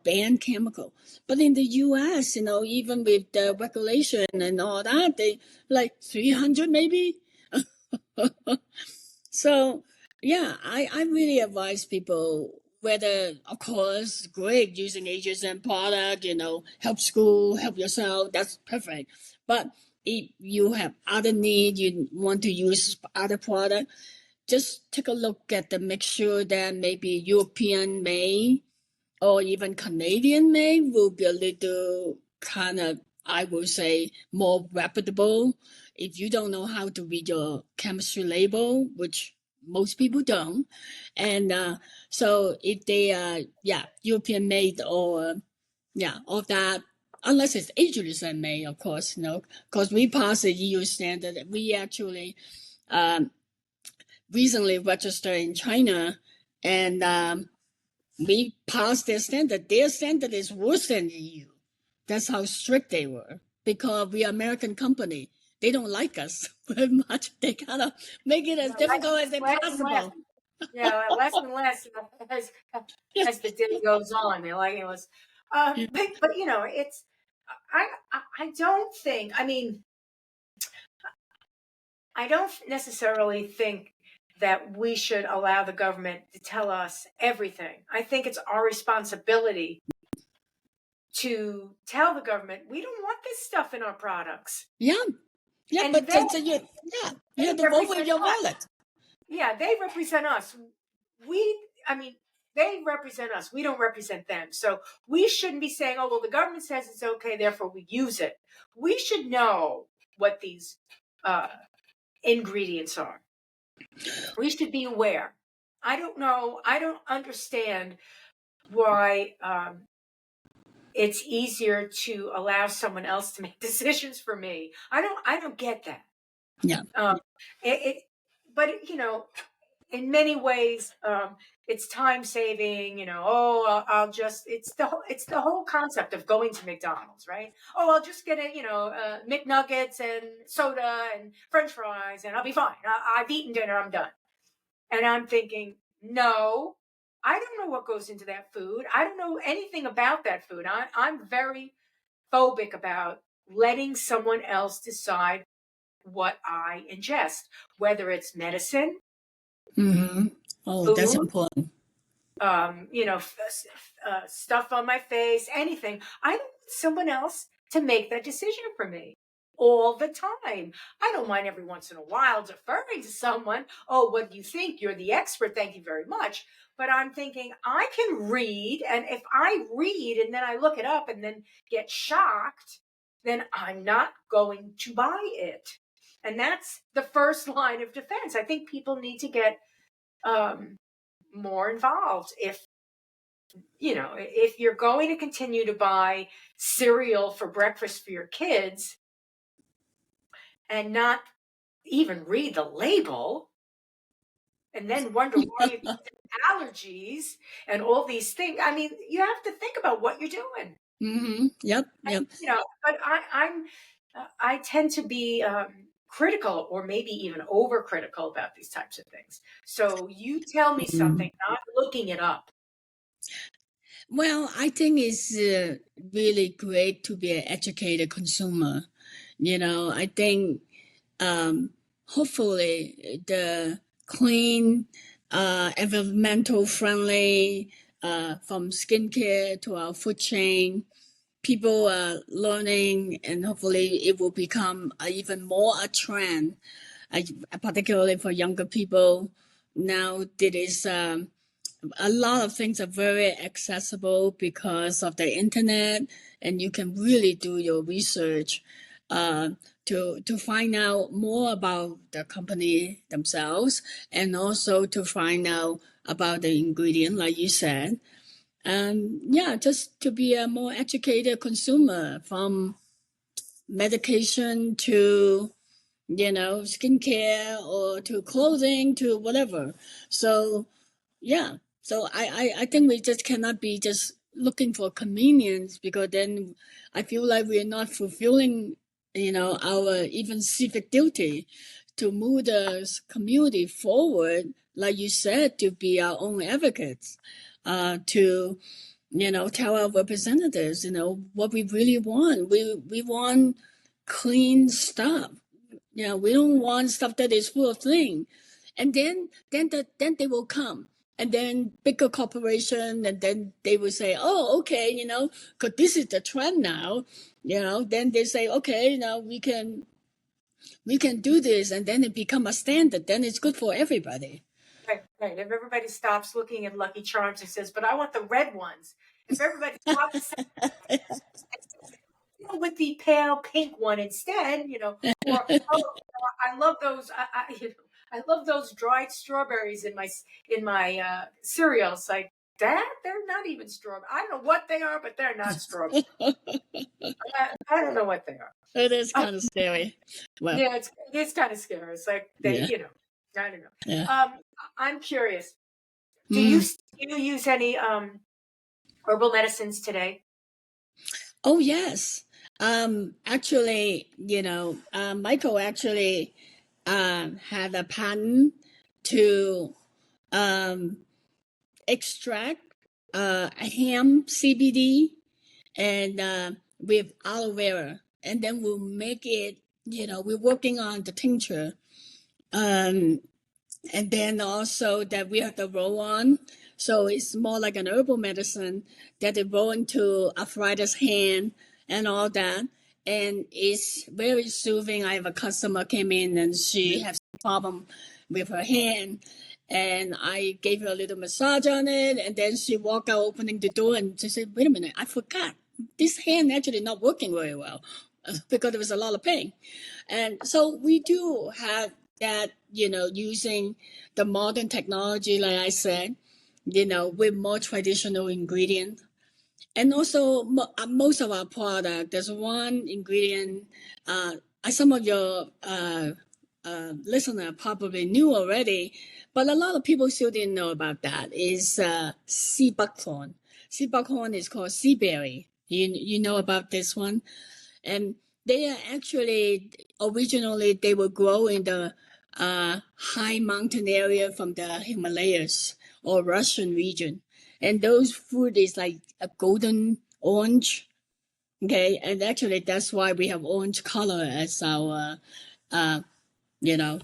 banned chemical. But in the U.S., even with the regulation and all that, they like 300 maybe. So, yeah, I really advise people, whether, of course, great using HSN product, help school, help yourself, that's perfect. But if you have other need, you want to use other product, just take a look at the make sure that maybe European made or even Canadian made will be a little kind of, I would say, more reputable. If you don't know how to read your chemistry label, which most people don't, and so if they are, European made or all that, unless it's HSN made, of course, because we passed the EU standard. We actually recently registered in China, and we passed their standard. Their standard is worse than the EU. That's how strict they were, because we are American company. They don't like us very much. They kind of make it as difficult as possible. Yeah, less and less as the day goes on. They like it was, but it's. I don't think. I mean, I don't necessarily think that we should allow the government to tell us everything. I think it's our responsibility to tell the government we don't want this stuff in our products. Yeah, and but then, You have They to vote with represent your us. wallet. Yeah, they represent us. I mean, they represent us. We don't represent them. So we shouldn't be saying, oh, well, the government says it's okay, therefore we use it. We should know what these ingredients are. We should be aware. I don't know. I don't understand why it's easier to allow someone else to make decisions for me. I don't get that. Yeah. But in many ways, it's time saving. Oh, I'll just it's the whole concept of going to McDonald's, right? Oh, I'll just get McNuggets and soda and French fries, and I'll be fine. I've eaten dinner. I'm done. And I'm thinking, no, I don't know what goes into that food. I don't know anything about that food. I'm very phobic about letting someone else decide what I ingest, whether it's medicine, Mm-hmm. Oh, that's food, important. stuff on my face, anything. I don't want someone else to make that decision for me all the time. I don't mind every once in a while deferring to someone. Oh, what do you think? You're the expert. Thank you very much. But I'm thinking I can read. And if I read and then I look it up and then get shocked, then I'm not going to buy it. And that's the first line of defense. I think people need to get more involved. If you're going to continue to buy cereal for breakfast for your kids and not even read the label and then wonder why you get allergies and all these things, I mean, you have to think about what you're doing. Mm-hmm. Yep. But I tend to be critical, or maybe even overcritical about these types of things. So you tell me something, not looking it up. Well, I think it's really great to be an educated consumer. I think hopefully the clean, environmental friendly, from skincare to our food chain, people are learning, and hopefully it will become even more a trend, particularly for younger people. Now, there is a lot of things are very accessible because of the internet, and you can really do your research to find out more about the company themselves, and also to find out about the ingredient, like you said. And yeah, just to be a more educated consumer, from medication to skincare, or to clothing, to whatever. So yeah. So I think we just cannot be just looking for convenience, because then I feel like we're not fulfilling, our even civic duty to move the community forward, like you said, to be our own advocates, to, tell our representatives, what we really want. We want clean stuff. We don't want stuff that is full of things. And then they will come, and then bigger corporation, and then they will say, oh, okay, because this is the trend now, then they say, okay, now we can do this, and then it become a standard, then it's good for everybody. Right. If everybody stops looking at Lucky Charms and says, but I want the red ones. If everybody stops with the pale pink one instead, or oh, I love those. I love those dried strawberries in my cereals. Like that, they're not even strawberry. I don't know what they are, but they're not strawberry. I don't know what they are. It is kind of scary. Well, yeah, it's kind of scary. It's like they, yeah. I don't know. Yeah. I'm curious. Do you use any herbal medicines today? Oh, yes. Actually, Michael actually had a patent to extract hemp CBD, and with aloe vera, and then we'll make it. We're working on the tincture, and then also that we have the roll on. So it's more like an herbal medicine that they roll into arthritis hand and all that. And it's very soothing. I have a customer came in, and she has problem with her hand. And I gave her a little massage on it, and then she walked out, opening the door, and she said, "Wait a minute, I forgot. This hand actually not working very well because there was a lot of pain." And so we do have that, using the modern technology, like I said, with more traditional ingredients. And also, most of our product, there's one ingredient, some of your listener probably knew already, but a lot of people still didn't know about that, is sea buckthorn. Sea buckthorn is called sea berry. You know about this one? And they are actually, originally, they will grow in the high mountain area from the Himalayas or Russian region. And those fruit is like a golden orange. Okay. And actually, that's why we have orange color as our, you know,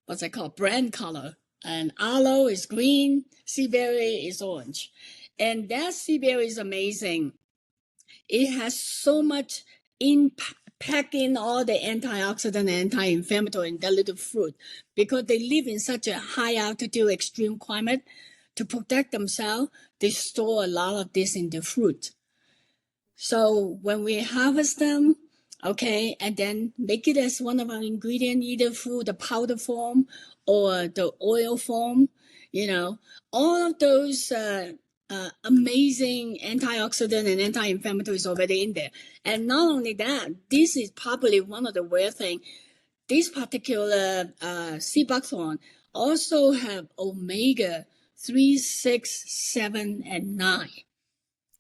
what's it called? Brand color. And aloe is green, sea berry is orange. And that sea berry is amazing. It has so much packing all the antioxidant and anti-inflammatory in that little fruit, because they live in such a high altitude, extreme climate. To protect themselves, they store a lot of this in the fruit. So when we harvest them, okay, and then make it as one of our ingredients, either through the powder form or the oil form, all of those amazing antioxidant and anti-inflammatories already in there. And not only that, this is probably one of the rare things. This particular sea buckthorn also have omega 3, 6, 7, and 9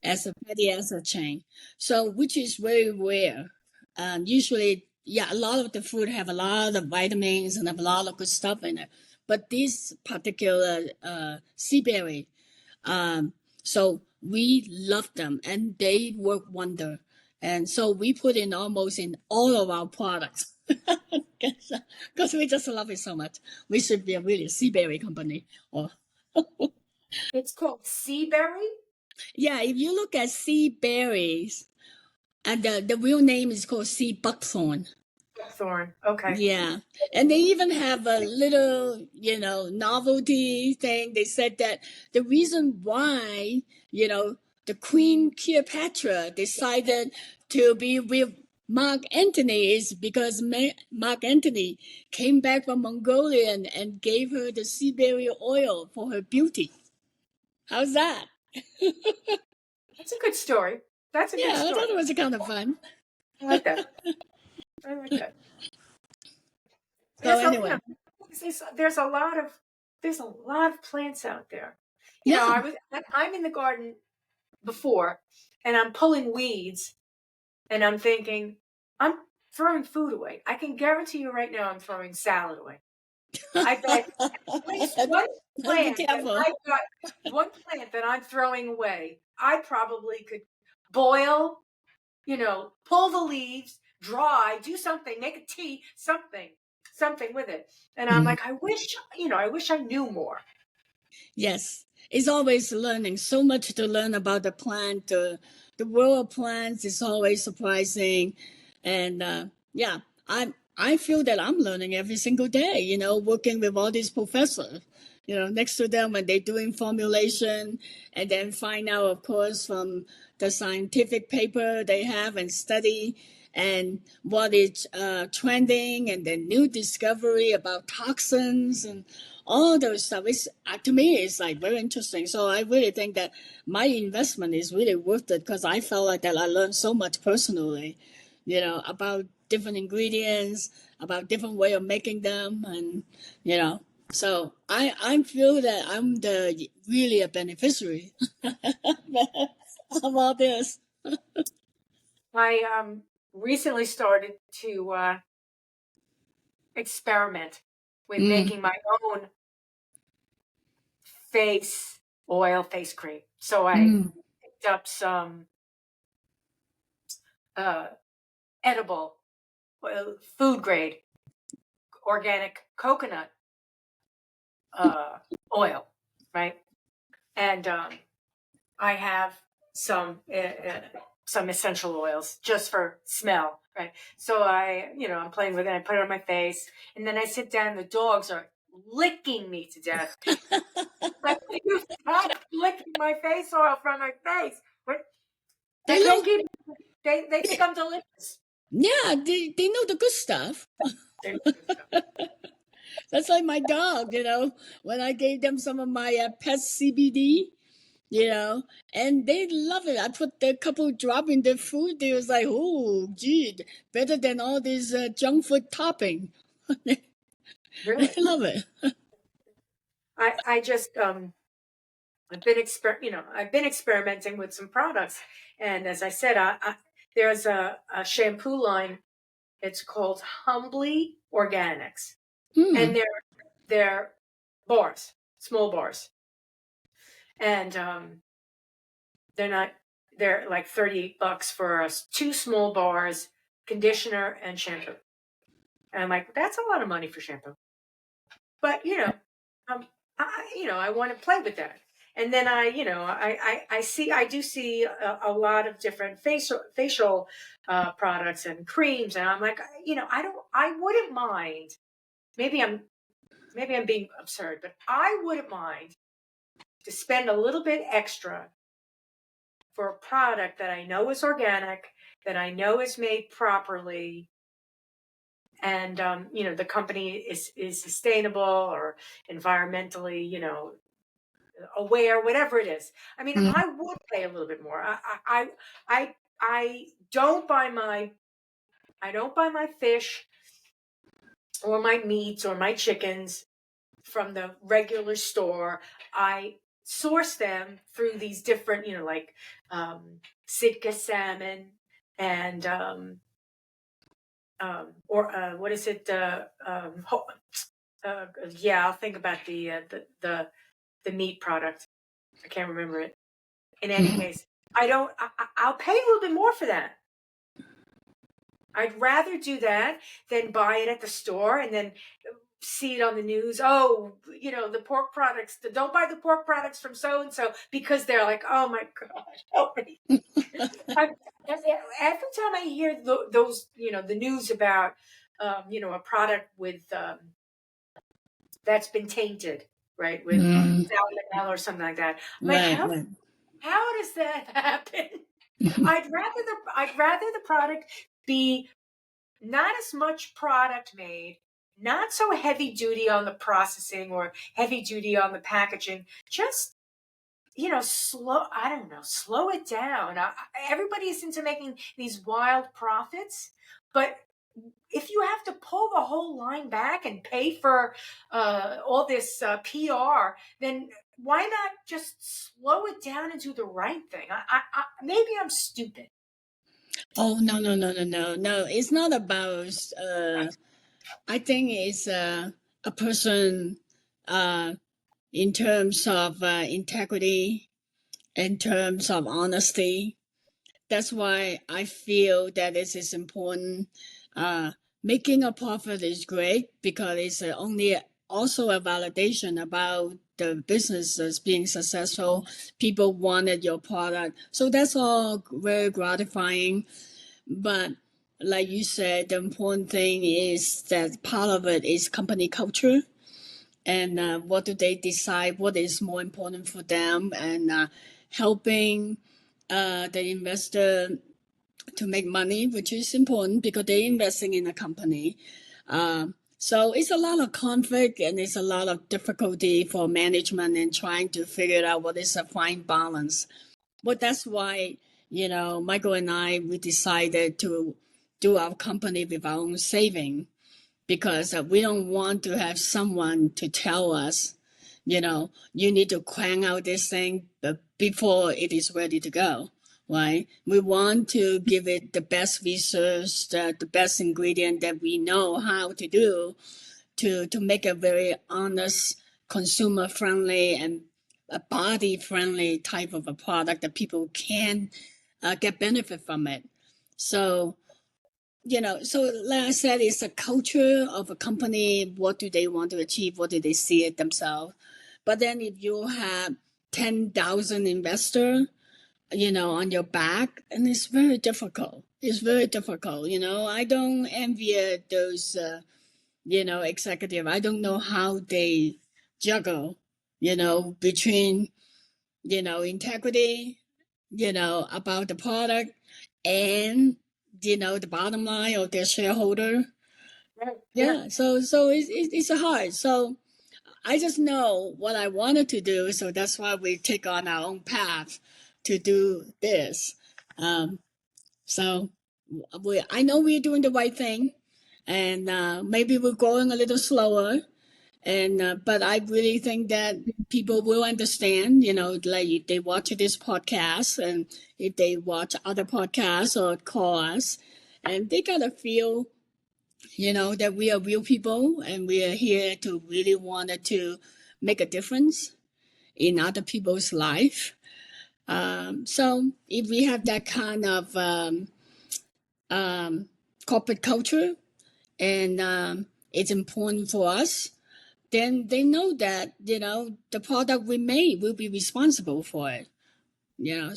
as a fatty acid chain. So, which is very rare. Usually, a lot of the fruit have a lot of vitamins and have a lot of good stuff in it. But this particular sea berry, so we love them, and they work wonder. And so we put in almost in all of our products because we just love it so much. We should be a really sea berry company. Or It's called sea berry? yeah, if you look at sea berries, and the real name is called sea buckthorn. Buckthorn. Okay. Yeah. And they even have a little, novelty thing. They said that the reason why, the Queen Cleopatra decided to be with Mark Antony is because Mark Antony came back from Mongolia and gave her the sea berry oil for her beauty. How's that? That's a good story. That's a good Yeah, I thought story. it was kind of fun. I like that. I like that. So There's a, anyway, there's a lot of plants out there. yeah. I'm in the garden before, and I'm pulling weeds, and I'm thinking, I'm throwing food away. I can guarantee you right now, I'm throwing salad away. I bet at least Be careful. one plant that I'm throwing away, I probably could boil, pull the leaves, dry, do something, make a tea, something with it. And I'm like, I wish I knew more. Yes, it's always learning. So much to learn about the plant. The world of plants is always surprising, and yeah, I feel that I'm learning every single day. Working with all these professors. Next to them when they're doing formulation, and then find out, of course, from the scientific paper they have and study, and what is trending, and then new discovery about toxins and all those stuff. To me, it's like very interesting. So I really think that my investment is really worth it, because I felt like that I learned so much personally, about different ingredients, about different way of making them, and so I feel that I'm really a beneficiary of all this. I recently started to experiment with Mm, making my own face face cream. So I mm, picked up some uh, edible food grade organic coconut oil, right? And I have some some essential oils just for smell, right? So I'm playing with it. I put it on my face, and then I sit down. The dogs are licking me to death. Like, will you stop licking my face oil from my face? What? I They can't know, keep. They think I'm delicious. yeah, they know the good stuff. That's like my dog, when I gave them some of my pet CBD, and they love it. I put a couple drop in their food. They was like, oh, gee, better than all this junk food topping. They Really? love it. I just I've been experimenting with some products, and as I said, there's a shampoo line. It's called Humbly Organics, and Hmm. they're bars, small bars, and they're not. They're like $38 for us, 2 small bars, conditioner and shampoo. And I'm like, that's a lot of money for shampoo. But I want to play with that. And then I do see a lot of different facial products and creams, and I'm like, I wouldn't mind. Maybe I'm being absurd, but I wouldn't mind to spend a little bit extra for a product that I know is organic, that I know is made properly, and the company is sustainable or environmentally, aware, whatever it is. I mean, Mm. I would pay a little bit more. I don't buy my fish or my meats or my chickens from the regular store. I source them through these different, like Sitka salmon and or what is it? Yeah, I'll think about the meat product. I can't remember it. In any case, I'll pay a little bit more for that. I'd rather do that than buy it at the store and then see it on the news. Oh, the pork products. Don't buy the pork products from so and so because they're like, oh my god, help me. Every time I hear those, the news about, a product with that's been tainted, right, with Mm. salmonella or something like that. I'm like, Right, how right. how does that happen? I'd rather the product be not as much product made, not so heavy duty on the processing or heavy duty on the packaging. Just slow. I don't know, slow it down. Everybody's into making these wild profits, but if you have to pull the whole line back and pay for all this PR, then why not just slow it down and do the right thing? Maybe I'm stupid. Oh, no, no, no, no, no, no. It's not about, I think it's a person uh, in terms of integrity, in terms of honesty. That's why I feel that this is important. Uh, Making a profit is great because it's only also a validation about the business as being successful. People wanted your product. So that's all very gratifying. But like you said, the important thing is that part of it is company culture and what do they decide, what is more important for them, and helping the investor to make money, which is important because they're investing in a company. So it's a lot of conflict and it's a lot of difficulty for management in trying to figure out what is a fine balance. But that's why, Michael and I, we decided to do our company with our own saving because we don't want to have someone to tell us, you need to crank out this thing before it is ready to go, right? We want to give it the best research, the best ingredient that we know how to do to make a very honest, consumer friendly and a body friendly type of a product that people can get benefit from it. So, so like I said, it's a culture of a company. What do they want to achieve? What do they see it themselves? But then if you have 10,000 investors, on your back, and it's very difficult. It's very difficult. I don't envy those, executive. I don't know how they juggle, between, integrity, about the product and, the bottom line of their shareholder. Right. Yeah. So it's hard. So I just know what I wanted to do. So that's why we take on our own path to do this. Um, so I know we're doing the right thing, and maybe we're going a little slower. And but I really think that people will understand. Like if they watch this podcast, and if they watch other podcasts or call us, and they gotta feel, that we are real people, and we are here to really wanted to make a difference in other people's life. So if we have that kind of um, corporate culture, and it's important for us, then they know that, the product we made will be responsible for it.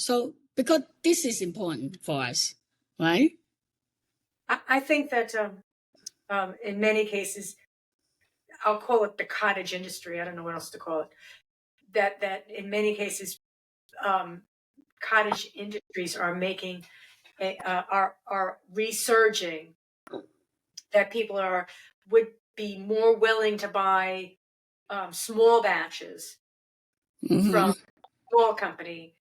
So because this is important for us, right? I think that in many cases, I'll call it the cottage industry. I don't know what else to call it. That in many cases, um, cottage industries are making are resurging. That people would be more willing to buy small batches Mm-hmm. from a small company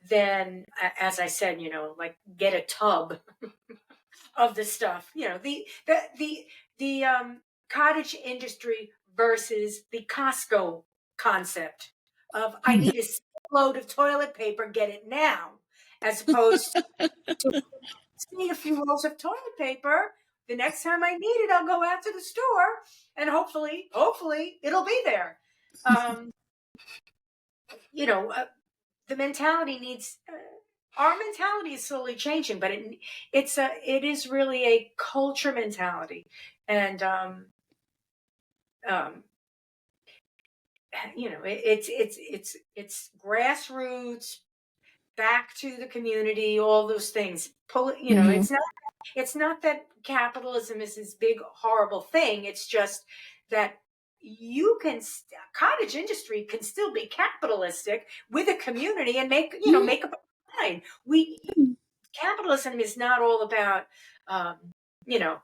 than, as I said, like get a tub of the stuff. The cottage industry versus the Costco concept of I need a load of toilet paper, get it now, as opposed to just need a few rolls of toilet paper. The next time I need it, I'll go out to the store and hopefully it'll be there. Um, you know, uh, the mentality needs. Our mentality is slowly changing, but it is really a culture mentality, and um, it's grassroots, back to the community, all those things. Mm-hmm. It's not that capitalism is this big horrible thing. It's just that cottage industry can still be capitalistic with a community and make up a line. We Capitalism is not all about um, you know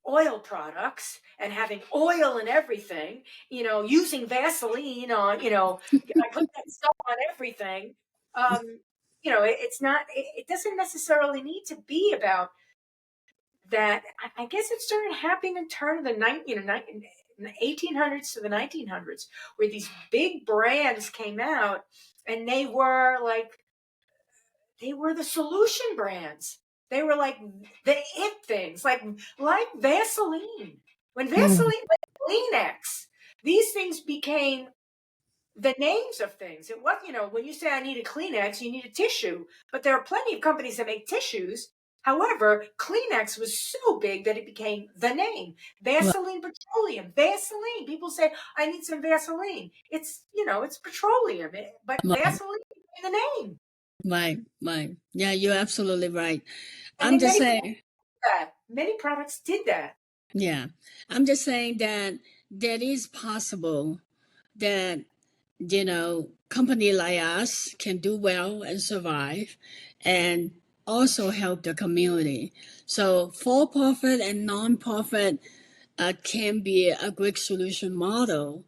oil products and having oil in everything. Using Vaseline on. I put that stuff on everything. Um, it's not. It doesn't necessarily need to be about that. I guess it started happening in turn of the in the 1800s to the 1900s, where these big brands came out, and they were the solution brands. They were like the it things, like Vaseline. When Vaseline, like Kleenex, these things became the names of things. It was, when you say I need a Kleenex, you need a tissue. But there are plenty of companies that make tissues. However, Kleenex was so big that it became the name. Vaseline Petroleum, Vaseline. People say, I need some Vaseline. It's petroleum, but Right, Vaseline became the name. right, right. Yeah, you're absolutely right. And I'm then just saying, many products did that. yeah, I'm just saying that that is possible that, company like us can do well and survive, and also help the community. So for profit and non-profit can be a great solution model,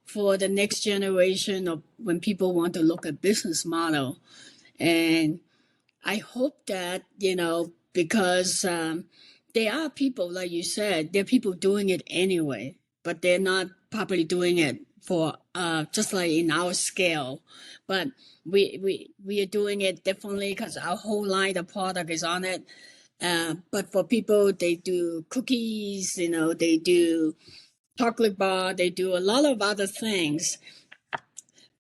for the next generation of when people want to look at business model. And I hope that, because there are people, like you said, there are people doing it anyway, but they're not probably doing it for just like in our scale. But we are doing it differently because our whole line of product is on it. But for people, they do cookies, they do chocolate bar, they do a lot of other things,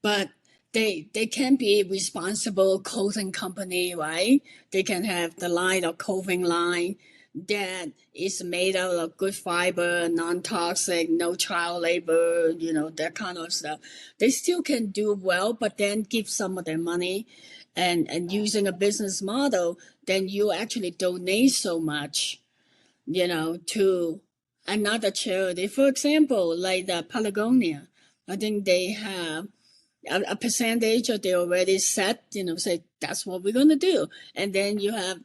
but they can be responsible clothing company, right? They can have the line or clothing line that is made out of good fiber, non-toxic, no child labor, that kind of stuff. They still can do well, but then give some of their money and using a business model, then you actually donate so much, to another charity. For example, like the Patagonia, I think they have a percentage or they already set, say that's what we're going to do. And then you have,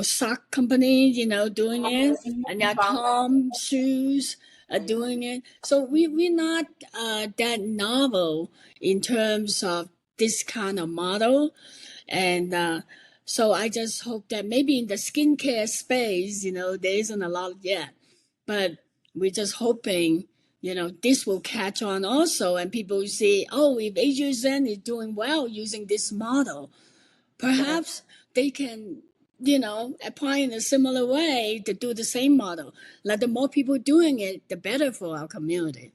sock company, doing it, and now Tom shoes are doing it. So we're not that novel in terms of this kind of model. And so I just hope that maybe in the skincare space, there isn't a lot yet. But we're just hoping, this will catch on also. And people say, oh, if HSN is doing well using this model, perhaps they can, apply in a similar way to do the same model. Like the more people doing it, the better for our community.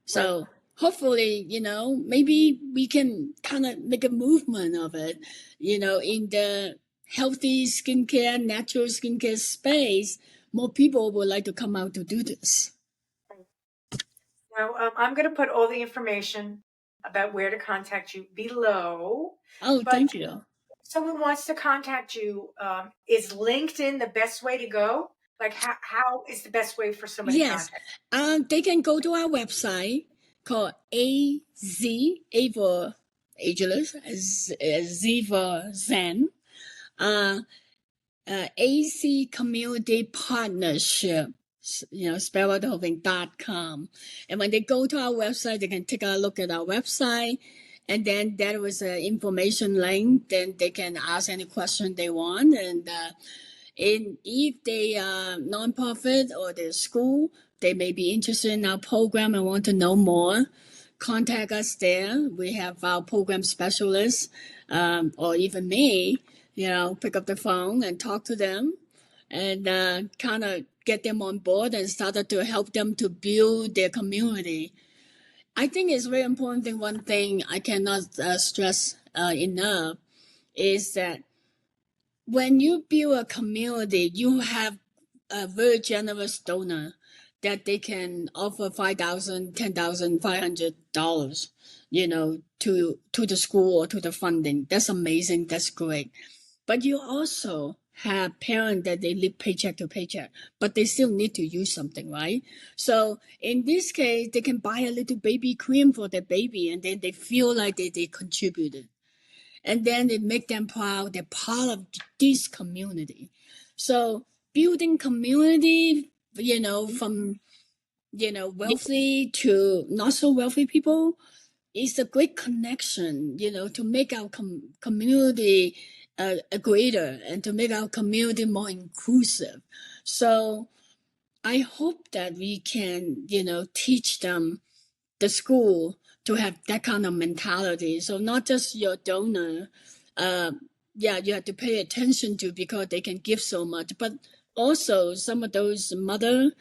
So hopefully, maybe we can kind of make a movement of it, in the healthy skincare, natural skincare space. More people would like to come out to do this. Now, I'm going to put all the information about where to contact you below. Oh, But thank you. someone wants to contact you, is LinkedIn the best way to go? Like, how is the best way for somebody to Yes, contact? they can go to our website called A for ageless, Z for Zen, AC Community Partnership, spelled.com. And when they go to our website, they can take a look at our website. And then there was an information link. Then they can ask any question they want. And if they are nonprofit or they're school, they may be interested in our program and want to know more. Contact us there. We have our program specialists, or even me, pick up the phone and talk to them and kind of get them on board and started to help them to build their community. I think it's very important thing. One thing I cannot stress enough is that when you build a community, you have a very generous donor that they can offer $5,000, $10,000, $500, to the school or to the funding. That's amazing. That's great. But you also have parents that they live paycheck to paycheck, but they still need to use something, right? So in this case, they can buy a little baby cream for their baby, and then they feel like they contributed. And then it make them proud. They're part of this community. So building community, from wealthy to not so wealthy people, is a great connection, to make our community greater and to make our community more inclusive. So I hope that we can, teach them, the school, to have that kind of mentality. So not just your donor, you have to pay attention to because they can give so much, but also some of those mother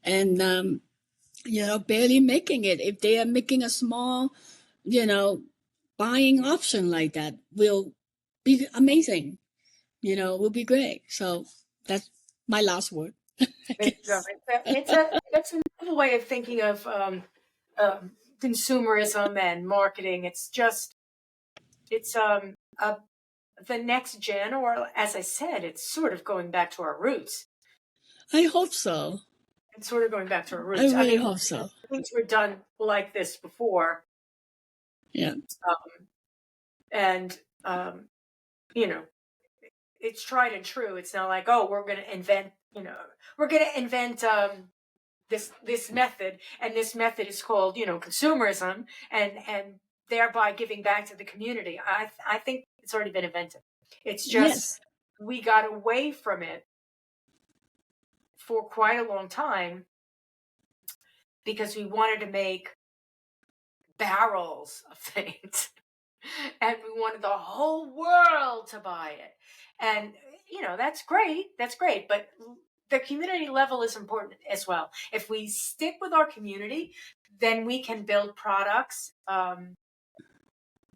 and barely making it. If they are making a small, buying option like that, will be amazing. Will be great. So that's my last word. It's another way of thinking of consumerism and marketing. It's the next gen, or as I said, it's sort of going back to our roots. I hope so. It's sort of going back to our roots. I really hope so. Things were done like this before. Yeah. And it's tried and true. It's not like, oh, we're going to invent this method, and this method is called consumerism, and thereby giving back to the community. I think it's already been invented. It's just we got away from it for quite a long time because we wanted to make barrels of things and we wanted the whole world to buy it. And that's great, but the community level is important as well. If we stick with our community, then we can build products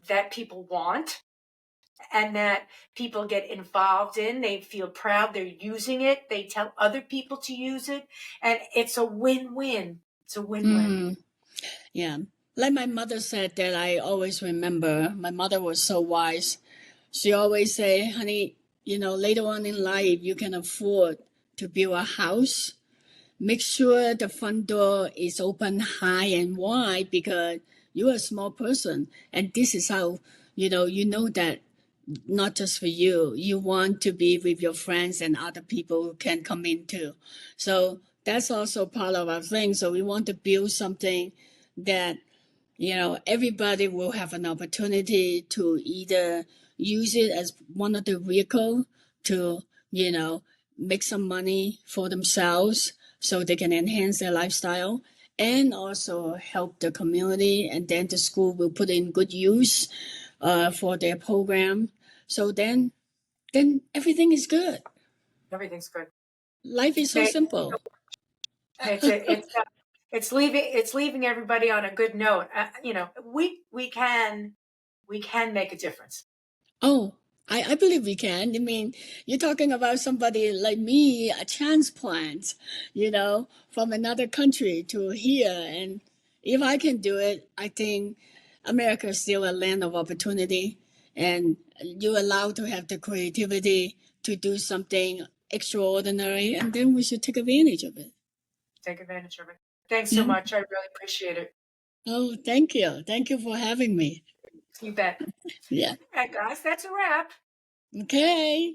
that people want, and that people get involved in. They feel proud they're using it. They tell other people to use it. And it's a win-win. It's a win-win. Mm, yeah. Like my mother said that I always remember. My mother was so wise. She always say, honey, later on in life, you can afford to build a house. Make sure the front door is open high and wide because you're a small person. And this is how, you know that not just for you, you want to be with your friends and other people who can come in too. So that's also part of our thing. So we want to build something that everybody will have an opportunity to either use it as one of the vehicle to, you know, make some money for themselves so they can enhance their lifestyle and also help the community. And then the school will put in good use for their program. So then everything is good. Everything's good. Life is so May- simple. It's leaving everybody on a good note. We can make a difference. Oh, I believe we can. I mean, you're talking about somebody like me, a transplant, from another country to here. And if I can do it, I think America is still a land of opportunity. And you're allowed to have the creativity to do something extraordinary. And then we should take advantage of it. Take advantage of it. Thanks so Yeah. much. I really appreciate it. Oh, thank you. Thank you for having me. You bet. Yeah. All right, guys, that's a wrap. Okay.